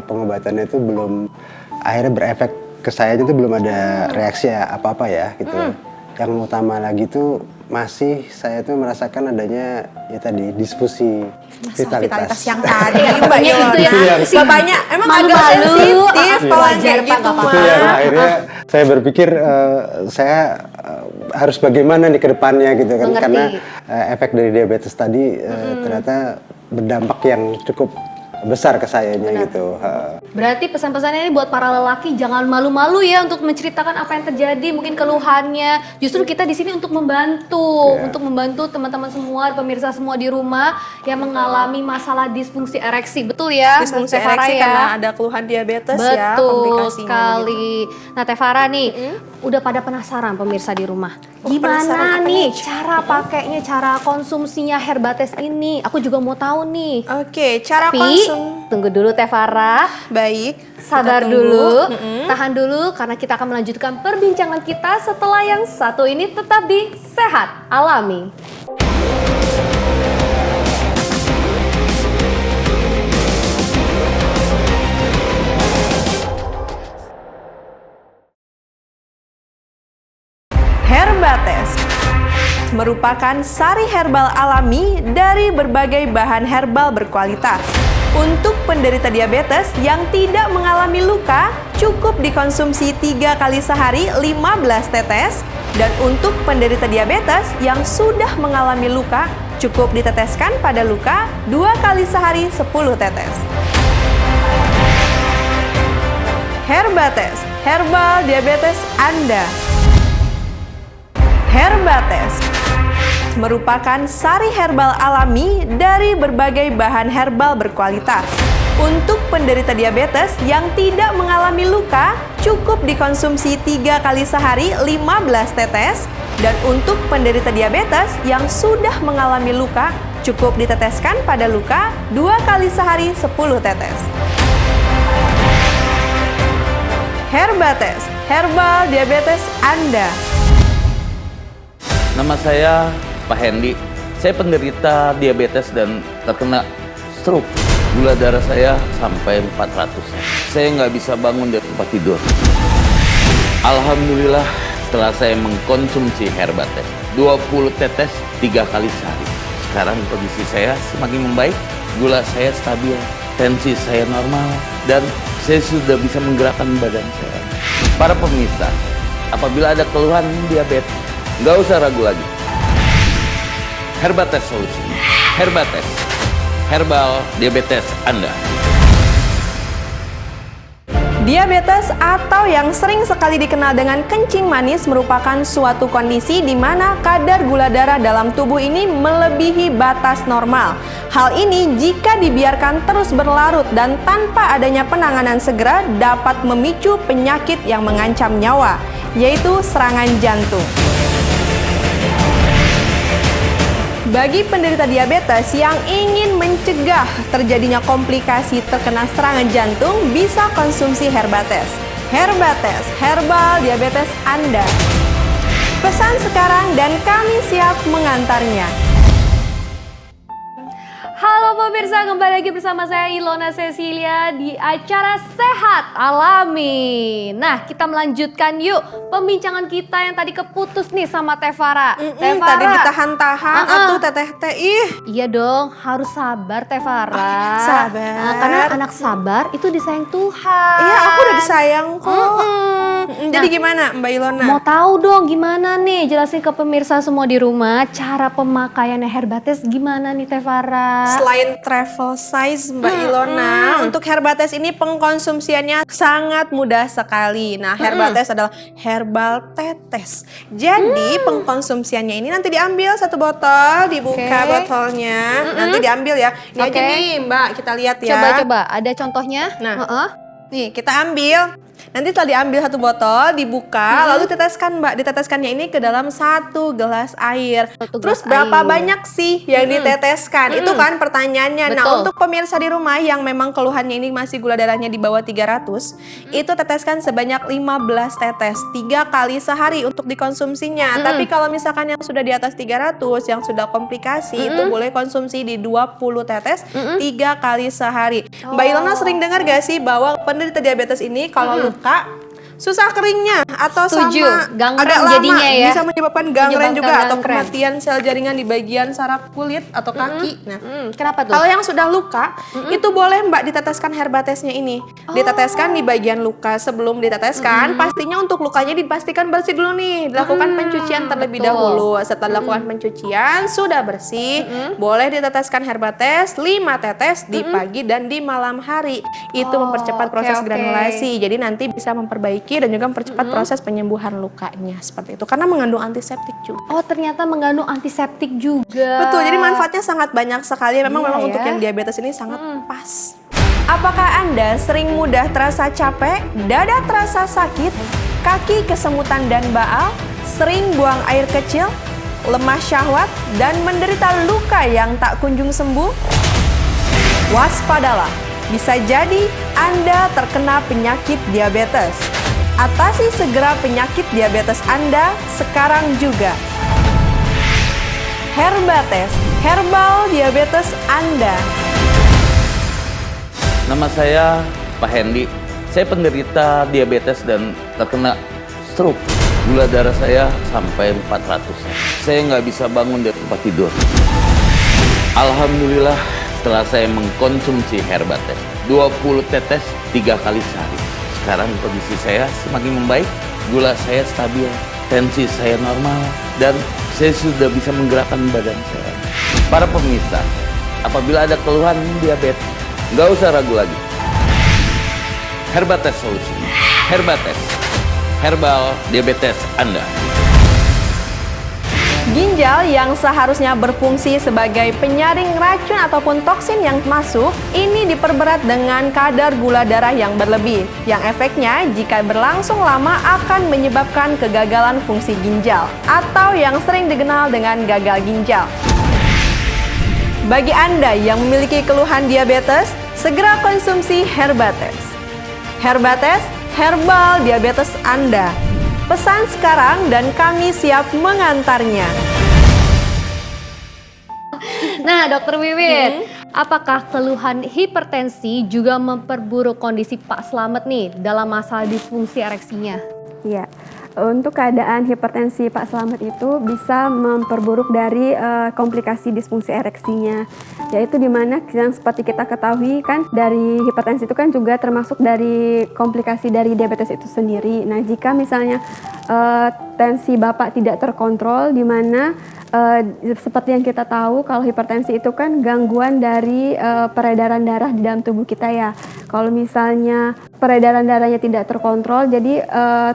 pengobatannya itu belum, akhirnya berefek ke saya itu belum ada reaksi apa-apa ya gitu. Yang utama lagi tuh masih saya tuh merasakan adanya ya tadi diskusi vitalitas Yang tadi Mbak itu ya. Bapaknya emang agak Malu-malu. sensitif kalau Wajar, kayak Pak, gitu nggak mah. itu yang akhirnya saya berpikir saya harus bagaimana nih ke depannya gitu kan. Mengerti. Karena efek dari diabetes tadi ternyata berdampak yang cukup besar ke sayanya gitu. Berarti pesan-pesannya ini buat para lelaki, jangan malu-malu ya untuk menceritakan apa yang terjadi, mungkin keluhannya. Justru kita di sini untuk membantu, untuk membantu teman-teman semua, pemirsa semua di rumah yang mengalami masalah disfungsi ereksi. Betul ya? Disfungsi Teh Farah ereksi ya? karena ada keluhan diabetes ya, Betul komplikasinya sekali. Nah, Teh Farah nih, udah pada penasaran pemirsa di rumah. penasaran Gimana apa nih nih? cara pakainya, cara konsumsinya Herbates ini? Aku juga mau tahu nih. Oke, cara Tapi, Tunggu dulu Teh Farah. Baik. Sabar kita tunggu. dulu, tahan dulu karena kita akan melanjutkan perbincangan kita setelah yang satu ini. Tetap di Sehat Alami. Herbates merupakan sari herbal alami dari berbagai bahan herbal berkualitas. Untuk penderita diabetes yang tidak mengalami luka, cukup dikonsumsi 3 kali sehari 15 tetes. Dan untuk penderita diabetes yang sudah mengalami luka, cukup diteteskan pada luka 2 kali sehari 10 tetes. Herbates, herbal diabetes Anda. Herbates merupakan sari herbal alami dari berbagai bahan herbal berkualitas. Untuk penderita diabetes yang tidak mengalami luka, cukup dikonsumsi 3 kali sehari 15 tetes. Dan untuk penderita diabetes yang sudah mengalami luka, cukup diteteskan pada luka 2 kali sehari 10 tetes. Herbates, herbal diabetes Anda. Nama saya Pak Hendy. Saya penderita diabetes dan terkena stroke. Gula darah saya sampai 400. Saya nggak bisa bangun dari tempat tidur. Alhamdulillah setelah saya mengkonsumsi Herbates 20 tetes 3 kali sehari. Sekarang kondisi saya semakin membaik. Gula saya stabil, tensi saya normal, dan saya sudah bisa menggerakkan badan saya. Para pemirsa, apabila ada keluhan diabetes, nggak usah ragu lagi. Herbates solusi. Herbates, herbal diabetes Anda. Diabetes atau yang sering sekali dikenal dengan kencing manis merupakan suatu kondisi di mana kadar gula darah dalam tubuh ini melebihi batas normal. Hal ini jika dibiarkan terus berlarut dan tanpa adanya penanganan segera dapat memicu penyakit yang mengancam nyawa, yaitu serangan jantung. Bagi penderita diabetes yang ingin mencegah terjadinya komplikasi terkena serangan jantung, bisa konsumsi Herbates. Herbates, herbal diabetes Anda. Pesan sekarang dan kami siap mengantarnya. Halo pemirsa, kembali lagi bersama saya Ilona Cecilia di acara Sehat Alami. Nah, kita melanjutkan yuk pembincangan kita yang tadi keputus nih sama Teh Farah. Teh Farah. Tadi ditahan-tahan atuh teteh ih. Iya dong, harus sabar Teh Farah. Sabar. Nah, karena anak sabar itu disayang Tuhan. Iya, aku udah disayang kok. Jadi gimana Mbak Ilona? Mau tahu dong gimana nih, jelasin ke pemirsa semua di rumah cara pemakaiannya Herbates gimana nih Teh Farah? Selain travel size Mbak Ilona, untuk Herbates ini pengkonsumsiannya sangat mudah sekali. Nah, Herbates adalah herbal tetes. Jadi pengkonsumsiannya ini nanti diambil satu botol, dibuka botolnya, nanti diambil ya. Ini aja nih Mbak, kita lihat ya. Coba, ada contohnya? Nah, nih kita ambil. Nanti setelah diambil satu botol, dibuka, lalu diteteskan Mbak. Diteteskannya ini ke dalam 1 gelas air. Terus berapa banyak sih yang diteteskan? Itu kan pertanyaannya. Nah, untuk pemirsa di rumah yang memang keluhannya ini masih gula darahnya di bawah 300, itu teteskan sebanyak 15 tetes, 3 kali sehari untuk dikonsumsinya. Tapi kalau misalkan yang sudah di atas 300, yang sudah komplikasi, itu boleh konsumsi di 20 tetes, 3 kali sehari. Mbak Ilona sering dengar gak sih bahwa penderita diabetes ini kalau luka susah keringnya atau sama gangren agak lama jadinya ya. bisa menyebabkan gangren juga atau gangren. kematian sel jaringan di bagian saraf kulit atau kaki. Nah, kenapa tuh? kalau yang sudah luka itu boleh Mbak diteteskan Herbatesnya ini. Diteteskan di bagian luka. Sebelum diteteskan pastinya untuk lukanya dipastikan bersih dulu nih. Dilakukan pencucian terlebih dahulu. Setelah dilakukan pencucian sudah bersih, boleh diteteskan Herbates 5 tetes di pagi dan di malam hari. Itu mempercepat proses granulasi. Jadi nanti bisa memperbaiki dan juga mempercepat proses penyembuhan lukanya seperti itu karena mengandung antiseptik juga. Oh, ternyata mengandung antiseptik juga. Betul, jadi manfaatnya sangat banyak sekali. Memang untuk yang diabetes ini sangat pas. Apakah Anda sering mudah terasa capek, dada terasa sakit, kaki kesemutan dan baal, sering buang air kecil, lemah syahwat, dan menderita luka yang tak kunjung sembuh? Waspadalah, bisa jadi Anda terkena penyakit diabetes. Atasi segera penyakit diabetes Anda sekarang juga. Herbates, herbal diabetes Anda. Nama saya Pak Hendy. Saya penderita diabetes dan terkena stroke. Gula darah saya sampai 400. Saya nggak bisa bangun dari tempat tidur. Alhamdulillah setelah saya mengkonsumsi Herbates 20 tetes 3 kali sehari. Sekarang kondisi saya semakin membaik, gula saya stabil, tensi saya normal, dan saya sudah bisa menggerakkan badan saya. Para pemirsa, apabila ada keluhan diabetes, nggak usah ragu lagi. Herbates solusi. Herbates, herbal diabetes Anda. Ginjal yang seharusnya berfungsi sebagai penyaring racun ataupun toksin yang masuk, ini diperberat dengan kadar gula darah yang berlebih, yang efeknya jika berlangsung lama akan menyebabkan kegagalan fungsi ginjal, atau yang sering dikenal dengan gagal ginjal. Bagi Anda yang memiliki keluhan diabetes, segera konsumsi Herbates. Herbates, herbal diabetes Anda. Pesan sekarang dan kami siap mengantarnya. Nah, Dokter Wiwit, apakah keluhan hipertensi juga memperburuk kondisi Pak Slamet nih dalam masalah disfungsi ereksinya? Ya, untuk keadaan hipertensi Pak Slamet itu bisa memperburuk dari komplikasi disfungsi ereksinya, yaitu dimana yang seperti kita ketahui kan dari hipertensi itu kan juga termasuk dari komplikasi dari diabetes itu sendiri. Nah, jika misalnya tensi Bapak tidak terkontrol, dimana seperti yang kita tahu kalau hipertensi itu kan gangguan dari peredaran darah di dalam tubuh kita ya. Kalau misalnya peredaran darahnya tidak terkontrol, jadi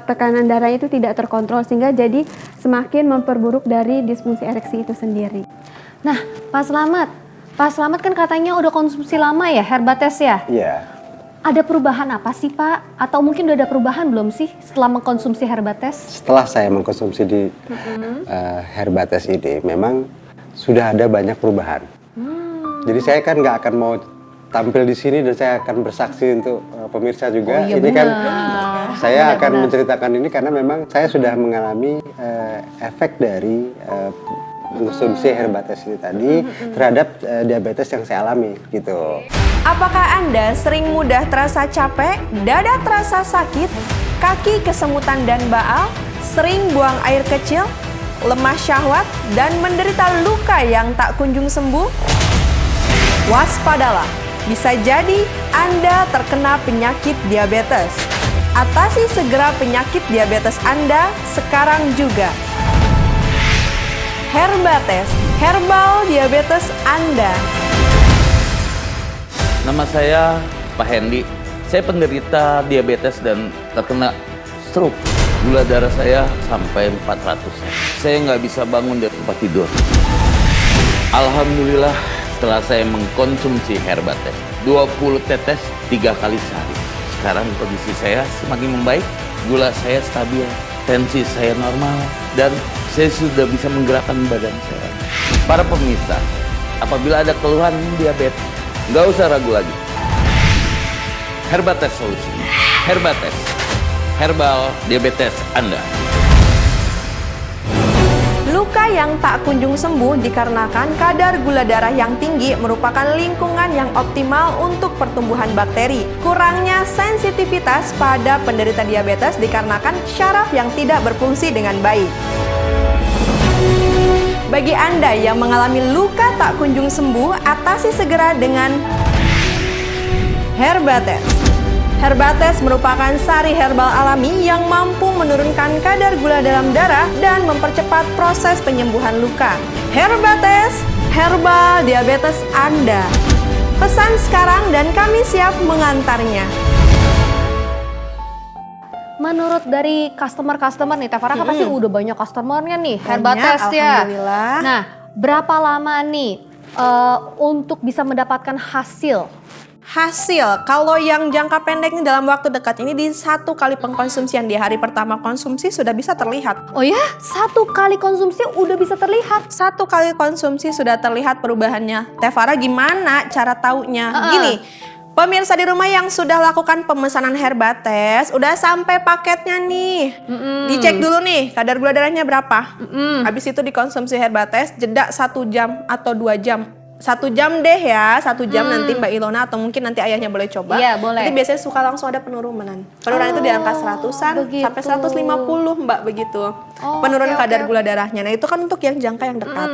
tekanan darahnya itu tidak terkontrol sehingga jadi semakin memperburuk dari disfungsi ereksi itu sendiri. Nah, Pak Slamet kan katanya udah konsumsi lama ya Herbates ya? Iya. Ada perubahan apa sih Pak? Atau mungkin udah ada perubahan belum sih setelah mengkonsumsi Herbates? Setelah saya mengkonsumsi di Herbates ini, memang sudah ada banyak perubahan. Jadi saya kan nggak akan mau tampil di sini dan saya akan bersaksi untuk pemirsa juga. Oh, iya ini kan saya benar, akan benar. menceritakan ini karena memang saya sudah mengalami efek dari konsumsi Herbates ini tadi terhadap diabetes yang saya alami gitu. Apakah Anda sering mudah terasa capek, dada terasa sakit, kaki kesemutan dan baal, sering buang air kecil, lemah syahwat, dan menderita luka yang tak kunjung sembuh? Waspadalah, bisa jadi Anda terkena penyakit diabetes. Atasi segera penyakit diabetes Anda sekarang juga. Herbates, herbal diabetes Anda. Nama saya Pak Hendy. Saya penderita diabetes dan terkena stroke. Gula darah saya sampai 400. Saya nggak bisa bangun dari tempat tidur. Alhamdulillah setelah saya mengkonsumsi Herbates 20 tetes 3 kali sehari. Sekarang kondisi saya semakin membaik, gula saya stabil, tensi saya normal, dan saya sudah bisa menggerakkan badan saya. Para pemirsa, apabila ada keluhan diabetes, nggak usah ragu lagi. Herbates solusi. Herbates, herbal diabetes Anda. Luka yang tak kunjung sembuh dikarenakan kadar gula darah yang tinggi merupakan lingkungan yang optimal untuk pertumbuhan bakteri. Kurangnya sensitivitas pada penderita diabetes dikarenakan syaraf yang tidak berfungsi dengan baik. Bagi Anda yang mengalami luka tak kunjung sembuh, atasi segera dengan Herbates. Herbates merupakan sari herbal alami yang mampu menurunkan kadar gula dalam darah dan mempercepat proses penyembuhan luka. Herbates, herbal diabetes Anda. Pesan sekarang dan kami siap mengantarnya. Menurut dari customer nih, Teh Farah kan pasti udah banyak customernya nih, Banyak, Herbates ya. alhamdulillah. Nah, berapa lama nih untuk bisa mendapatkan hasil hasil. Kalau yang jangka pendek ini dalam waktu dekat ini di 1 kali pengkonsumsian di hari pertama konsumsi sudah bisa terlihat. Oh ya, 1 kali konsumsi udah bisa terlihat. 1 kali konsumsi sudah terlihat perubahannya. Teh Farah gimana cara taunya? Gini, pemirsa di rumah yang sudah lakukan pemesanan Herbates, udah sampai paketnya nih. Dicek dulu nih kadar gula darahnya berapa. Habis itu dikonsumsi Herbates, jeda 1 jam atau 2 jam. 1 jam deh ya, 1 jam nanti Mbak Ilona atau mungkin nanti ayahnya boleh coba. Iya, boleh. Nanti biasanya suka langsung ada penurunan. Penurunan itu di angka 100-an begitu. sampai 150 Mbak, begitu. Penurunan kadar gula darahnya. Nah itu kan untuk yang jangka yang dekat.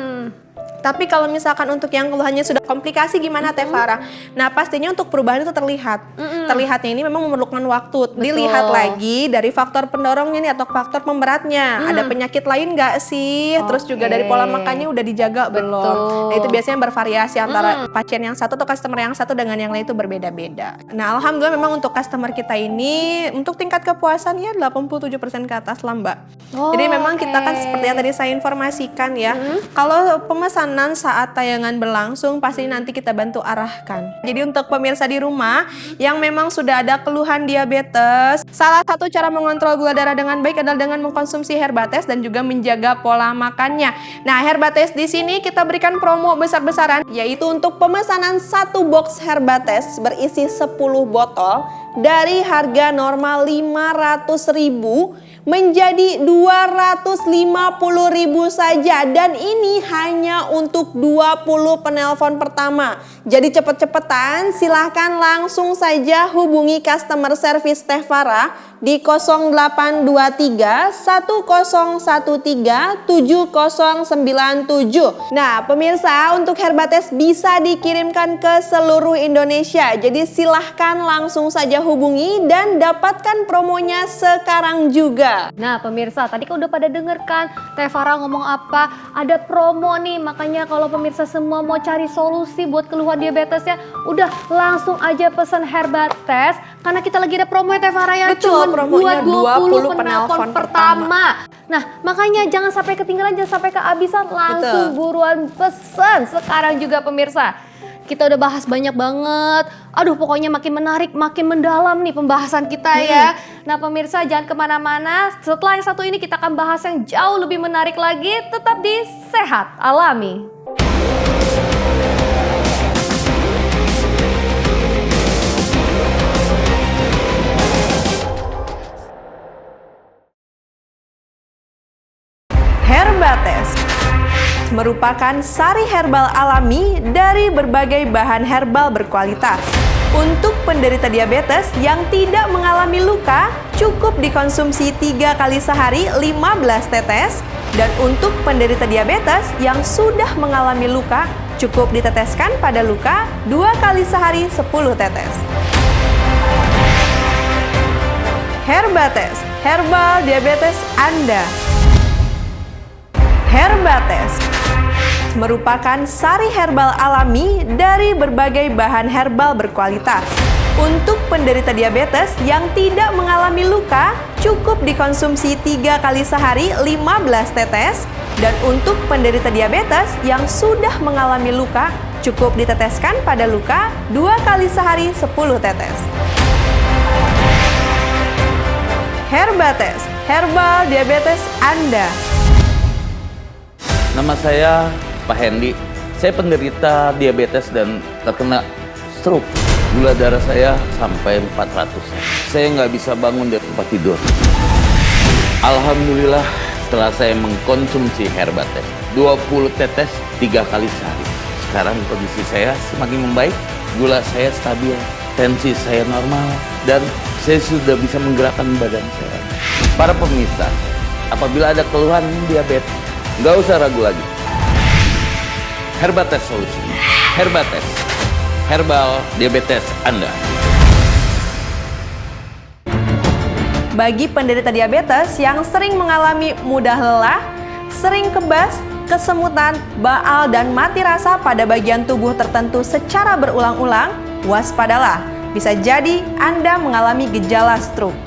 Tapi kalau misalkan untuk yang keluhannya sudah komplikasi gimana Teh Farah? Nah pastinya untuk perubahan itu terlihat. Terlihatnya ini memang memerlukan waktu. Dilihat lagi dari faktor pendorongnya nih atau faktor pemberatnya. Ada penyakit lain nggak sih? Terus juga dari pola makannya udah dijaga belum? Nah itu biasanya bervariasi antara pasien yang satu atau customer yang satu dengan yang lain itu berbeda-beda. Nah alhamdulillah memang untuk customer kita ini untuk tingkat kepuasannya 87% ke atas lah Mbak. Jadi memang kita kan seperti yang tadi saya informasikan ya. Kalau pemesanan saat tayangan berlangsung pasti nanti kita bantu arahkan. Jadi untuk pemirsa di rumah yang memang sudah ada keluhan diabetes, salah satu cara mengontrol gula darah dengan baik adalah dengan mengkonsumsi Herbates dan juga menjaga pola makannya. Nah, Herbates di sini kita berikan promo besar-besaran yaitu untuk pemesanan 1 box Herbates berisi 10 botol dari harga normal 500.000 menjadi 250.000 saja dan ini hanya untuk 20 penelpon pertama. Jadi cepet-cepetan silahkan langsung saja hubungi customer service Teh Farah di 0823 1013 7097. Nah pemirsa untuk Herbates bisa dikirimkan ke seluruh Indonesia. Jadi silahkan langsung saja hubungi dan dapatkan promonya sekarang juga. Nah pemirsa, tadi kan udah pada denger kan Teh Farah ngomong apa? Ada promo nih, makanya kalau pemirsa semua mau cari solusi buat keluhan diabetesnya, udah langsung aja pesan Herbates karena kita lagi ada promo ya Teh Farah ya. Betul, promonya buat 20 penelpon pertama. Nah makanya jangan sampai ketinggalan, jangan sampai kehabisan, langsung buruan pesan sekarang juga pemirsa. Kita udah bahas banyak banget. Aduh pokoknya makin menarik, makin mendalam nih pembahasan kita ya. Nah pemirsa jangan kemana-mana. Setelah yang satu ini kita akan bahas yang jauh lebih menarik lagi. Tetap di Sehat Alami. Herbates merupakan sari herbal alami dari berbagai bahan herbal berkualitas. Untuk penderita diabetes yang tidak mengalami luka, cukup dikonsumsi 3 kali sehari 15 tetes. Dan untuk penderita diabetes yang sudah mengalami luka, cukup diteteskan pada luka 2 kali sehari 10 tetes. Herbates, herbal diabetes Anda. Herbates merupakan sari herbal alami dari berbagai bahan herbal berkualitas. Untuk penderita diabetes yang tidak mengalami luka, cukup dikonsumsi 3 kali sehari 15 tetes. Dan untuk penderita diabetes yang sudah mengalami luka, cukup diteteskan pada luka 2 kali sehari 10 tetes. Herbates, herbal diabetes Anda. Nama saya Pak Hendy. Saya penderita diabetes dan terkena stroke. Gula darah saya sampai 400. Saya nggak bisa bangun dari tempat tidur. Alhamdulillah setelah saya mengkonsumsi Herbates 20 tetes 3 kali sehari. Sekarang kondisi saya semakin membaik. Gula saya stabil, tensi saya normal, dan saya sudah bisa menggerakkan badan saya. Para pemirsa, apabila ada keluhan diabetes, nggak usah ragu lagi. Herbates solusinya. Herbates, herbal diabetes Anda. Bagi penderita diabetes yang sering mengalami mudah lelah, sering kebas, kesemutan, baal, dan mati rasa pada bagian tubuh tertentu secara berulang-ulang, waspadalah. Bisa jadi Anda mengalami gejala stroke.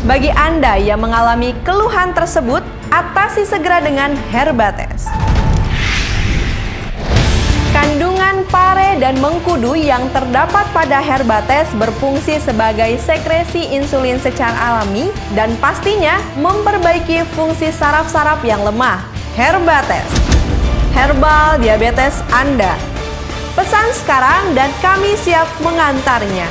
Bagi Anda yang mengalami keluhan tersebut, atasi segera dengan Herbates. Kandungan Pare dan mengkudu yang terdapat pada Herbates berfungsi sebagai sekresi insulin secara alami dan pastinya memperbaiki fungsi saraf-saraf yang lemah. Herbates, herbal diabetes Anda. Pesan sekarang dan kami siap mengantarnya.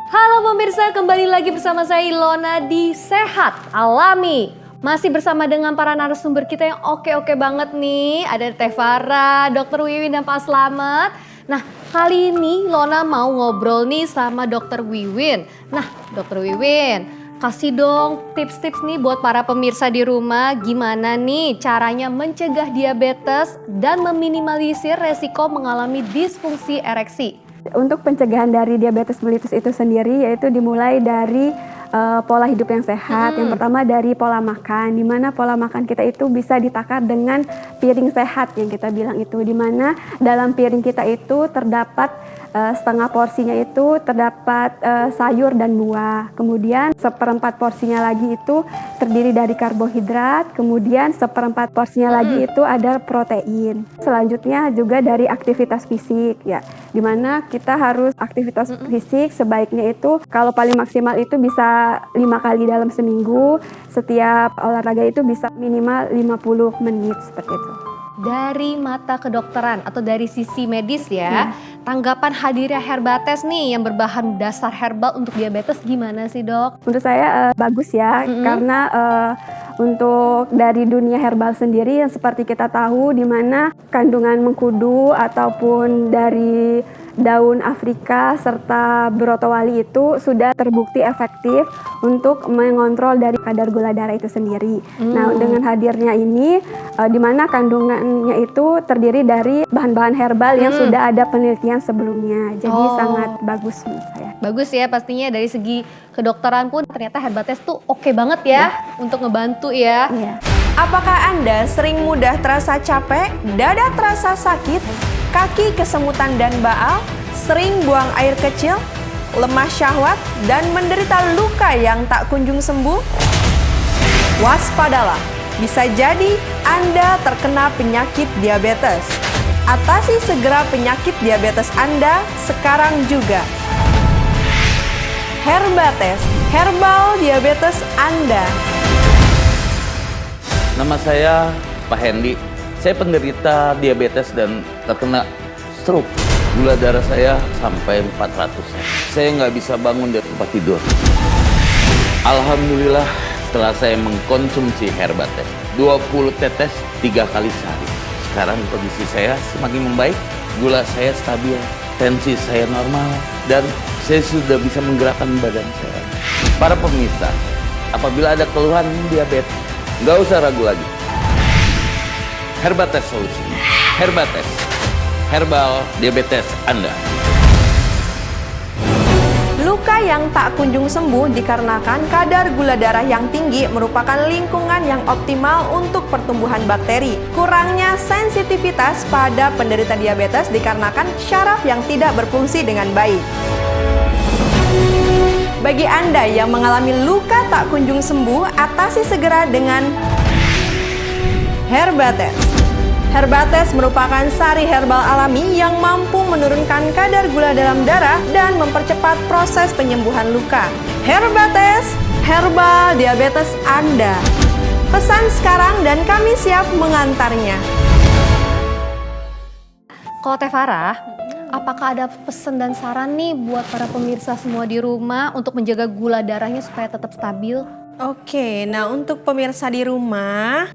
Halo pemirsa, kembali lagi bersama saya Ilona di Sehat Alami. Masih bersama dengan para narasumber kita yang oke-oke banget nih. Ada Teh Farah, Dr. Wiwin dan Pak Slamet. Nah, kali ini Lona mau ngobrol nih sama Dr. Wiwin. Nah, Dr. Wiwin, kasih dong tips-tips nih buat para pemirsa di rumah. Gimana nih caranya mencegah diabetes dan meminimalisir resiko mengalami disfungsi ereksi? Untuk pencegahan dari diabetes mellitus itu sendiri yaitu dimulai dari pola hidup yang sehat. Yang pertama dari pola makan, di mana pola makan kita itu bisa ditakar dengan piring sehat yang kita bilang itu, di mana dalam piring kita itu terdapat setengah porsinya itu terdapat sayur dan buah. Kemudian seperempat porsinya lagi itu terdiri dari karbohidrat. Kemudian seperempat porsinya lagi itu ada protein. Selanjutnya juga dari aktivitas fisik ya, dimana kita harus aktivitas fisik sebaiknya itu kalau paling maksimal itu bisa 5 kali dalam seminggu. Setiap olahraga itu bisa minimal 50 menit seperti itu. Dari mata kedokteran atau dari sisi medis ya, tanggapan hadirnya Herbates nih yang berbahan dasar herbal untuk diabetes gimana sih dok? Menurut saya bagus ya, karena untuk dari dunia herbal sendiri yang seperti kita tahu di mana kandungan mengkudu ataupun dari daun Afrika serta brotowali itu sudah terbukti efektif untuk mengontrol dari kadar gula darah itu sendiri. Nah, dengan hadirnya ini di mana kandungannya itu terdiri dari bahan-bahan herbal yang sudah ada penelitian sebelumnya. Jadi sangat bagus menurut saya. Bagus ya pastinya dari segi kedokteran pun ternyata Herbates tuh oke banget ya untuk ngebantu ya. Iya. Apakah Anda sering mudah terasa capek, dada terasa sakit, kaki kesemutan dan baal, sering buang air kecil, lemah syahwat, dan menderita luka yang tak kunjung sembuh? Waspadalah, bisa jadi Anda terkena penyakit diabetes. Atasi segera penyakit diabetes Anda sekarang juga. Herbates, herbal diabetes Anda. Nama saya Pak Hendy. Saya penderita diabetes dan terkena stroke. Gula darah saya sampai 400. Saya nggak bisa bangun dari tempat tidur. Alhamdulillah setelah saya mengkonsumsi Herbates 20 tetes 3 kali sehari. Sekarang kondisi saya semakin membaik. Gula saya stabil, tensi saya normal, dan saya sudah bisa menggerakkan badan saya. Para pemirsa, apabila ada keluhan diabetes, nggak usah ragu lagi. Herbates solusi. Herbates, herbal diabetes Anda. Luka yang tak kunjung sembuh dikarenakan kadar gula darah yang tinggi merupakan lingkungan yang optimal untuk pertumbuhan bakteri. Kurangnya sensitivitas pada penderita diabetes dikarenakan syaraf yang tidak berfungsi dengan baik. Bagi Anda yang mengalami luka tak kunjung sembuh, atasi segera dengan Herbates. Herbates merupakan sari herbal alami yang mampu menurunkan kadar gula dalam darah dan mempercepat proses penyembuhan luka. Herbates, herbal diabetes Anda. Pesan sekarang dan kami siap mengantarnya. Kalau Teh Farah, apakah ada pesan dan saran nih buat para pemirsa semua di rumah untuk menjaga gula darahnya supaya tetap stabil? Oke, nah untuk pemirsa di rumah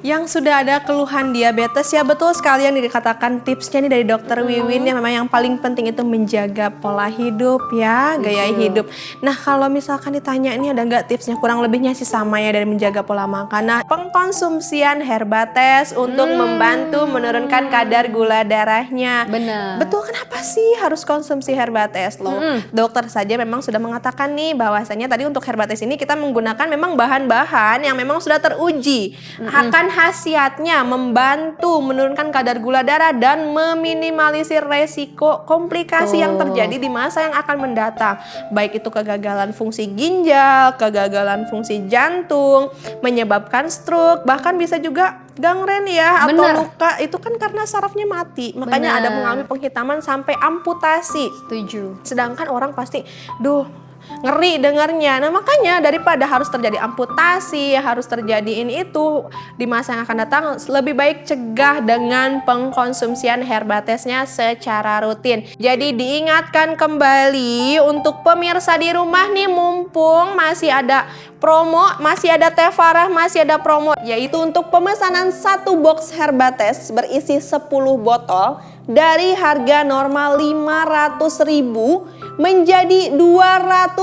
yang sudah ada keluhan diabetes, ya betul sekali yang dikatakan tipsnya nih dari Dokter Wiwin yang memang yang paling penting itu menjaga pola hidup ya, gaya hidup. Nah kalau misalkan ditanya ini ada nggak tipsnya, kurang lebihnya sih sama ya dari menjaga pola makan. Nah pengkonsumsian Herbates untuk membantu menurunkan kadar gula darahnya. Benar. Betul, kenapa sih harus konsumsi Herbates loh? Dokter saja memang sudah mengatakan nih bahwasanya tadi untuk Herbates ini kita menggunakan menggunakan memang bahan-bahan yang memang sudah teruji akan khasiatnya membantu menurunkan kadar gula darah dan meminimalisir resiko komplikasi yang terjadi di masa yang akan mendatang. Baik itu kegagalan fungsi ginjal, kegagalan fungsi jantung, menyebabkan stroke, bahkan bisa juga gangren ya, atau Bener. luka itu kan karena sarafnya mati. Makanya Bener. ada mengalami penghitaman sampai amputasi. Setuju. Sedangkan orang pasti, ngeri dengarnya. Nah makanya daripada harus terjadi amputasi, harus terjadi ini itu di masa yang akan datang, lebih baik cegah dengan pengkonsumsian Herbatesnya secara rutin. Jadi diingatkan kembali untuk pemirsa di rumah nih, mumpung masih ada promo, masih ada Tevara, masih ada promo, yaitu untuk pemesanan 1 box Herbates berisi 10 botol dari harga normal 500.000 menjadi 250.000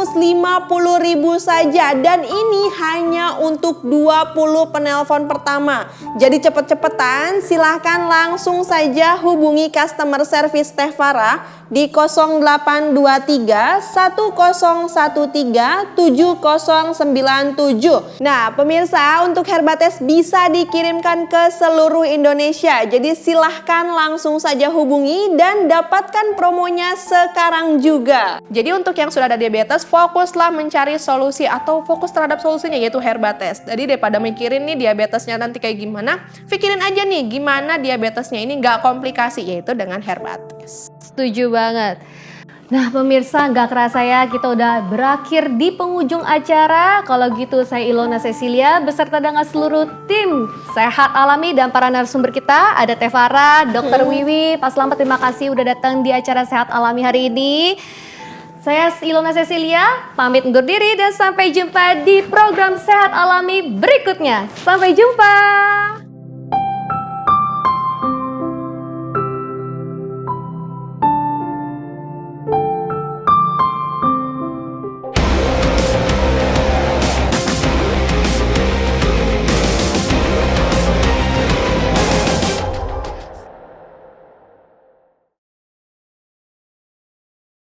saja, dan ini hanya untuk 20 penelpon pertama. Jadi cepet-cepetan, silahkan langsung saja hubungi customer service Tevara di 0823 1013 7097. Nah, pemirsa, untuk Herbates bisa dikirimkan ke seluruh Indonesia. Jadi silahkan langsung saja hubungi dan dapatkan promonya sekarang juga. Jadi untuk yang sudah ada diabetes, fokuslah mencari solusi atau fokus terhadap solusinya, yaitu Herbates. Jadi daripada mikirin nih diabetesnya nanti kayak gimana, pikirin aja nih gimana diabetesnya ini nggak komplikasi, yaitu dengan Herbates. Setuju banget. Nah pemirsa, nggak kerasa ya kita udah berakhir di penghujung acara. Kalau gitu saya Ilona Cecilia beserta dengan seluruh tim Sehat Alami dan para narasumber kita. Ada Tevara, Dr. Wiwi, Pak Slamet, terima kasih udah datang di acara Sehat Alami hari ini. Saya Ilona Cecilia pamit undur diri dan sampai jumpa di program Sehat Alami berikutnya. Sampai jumpa.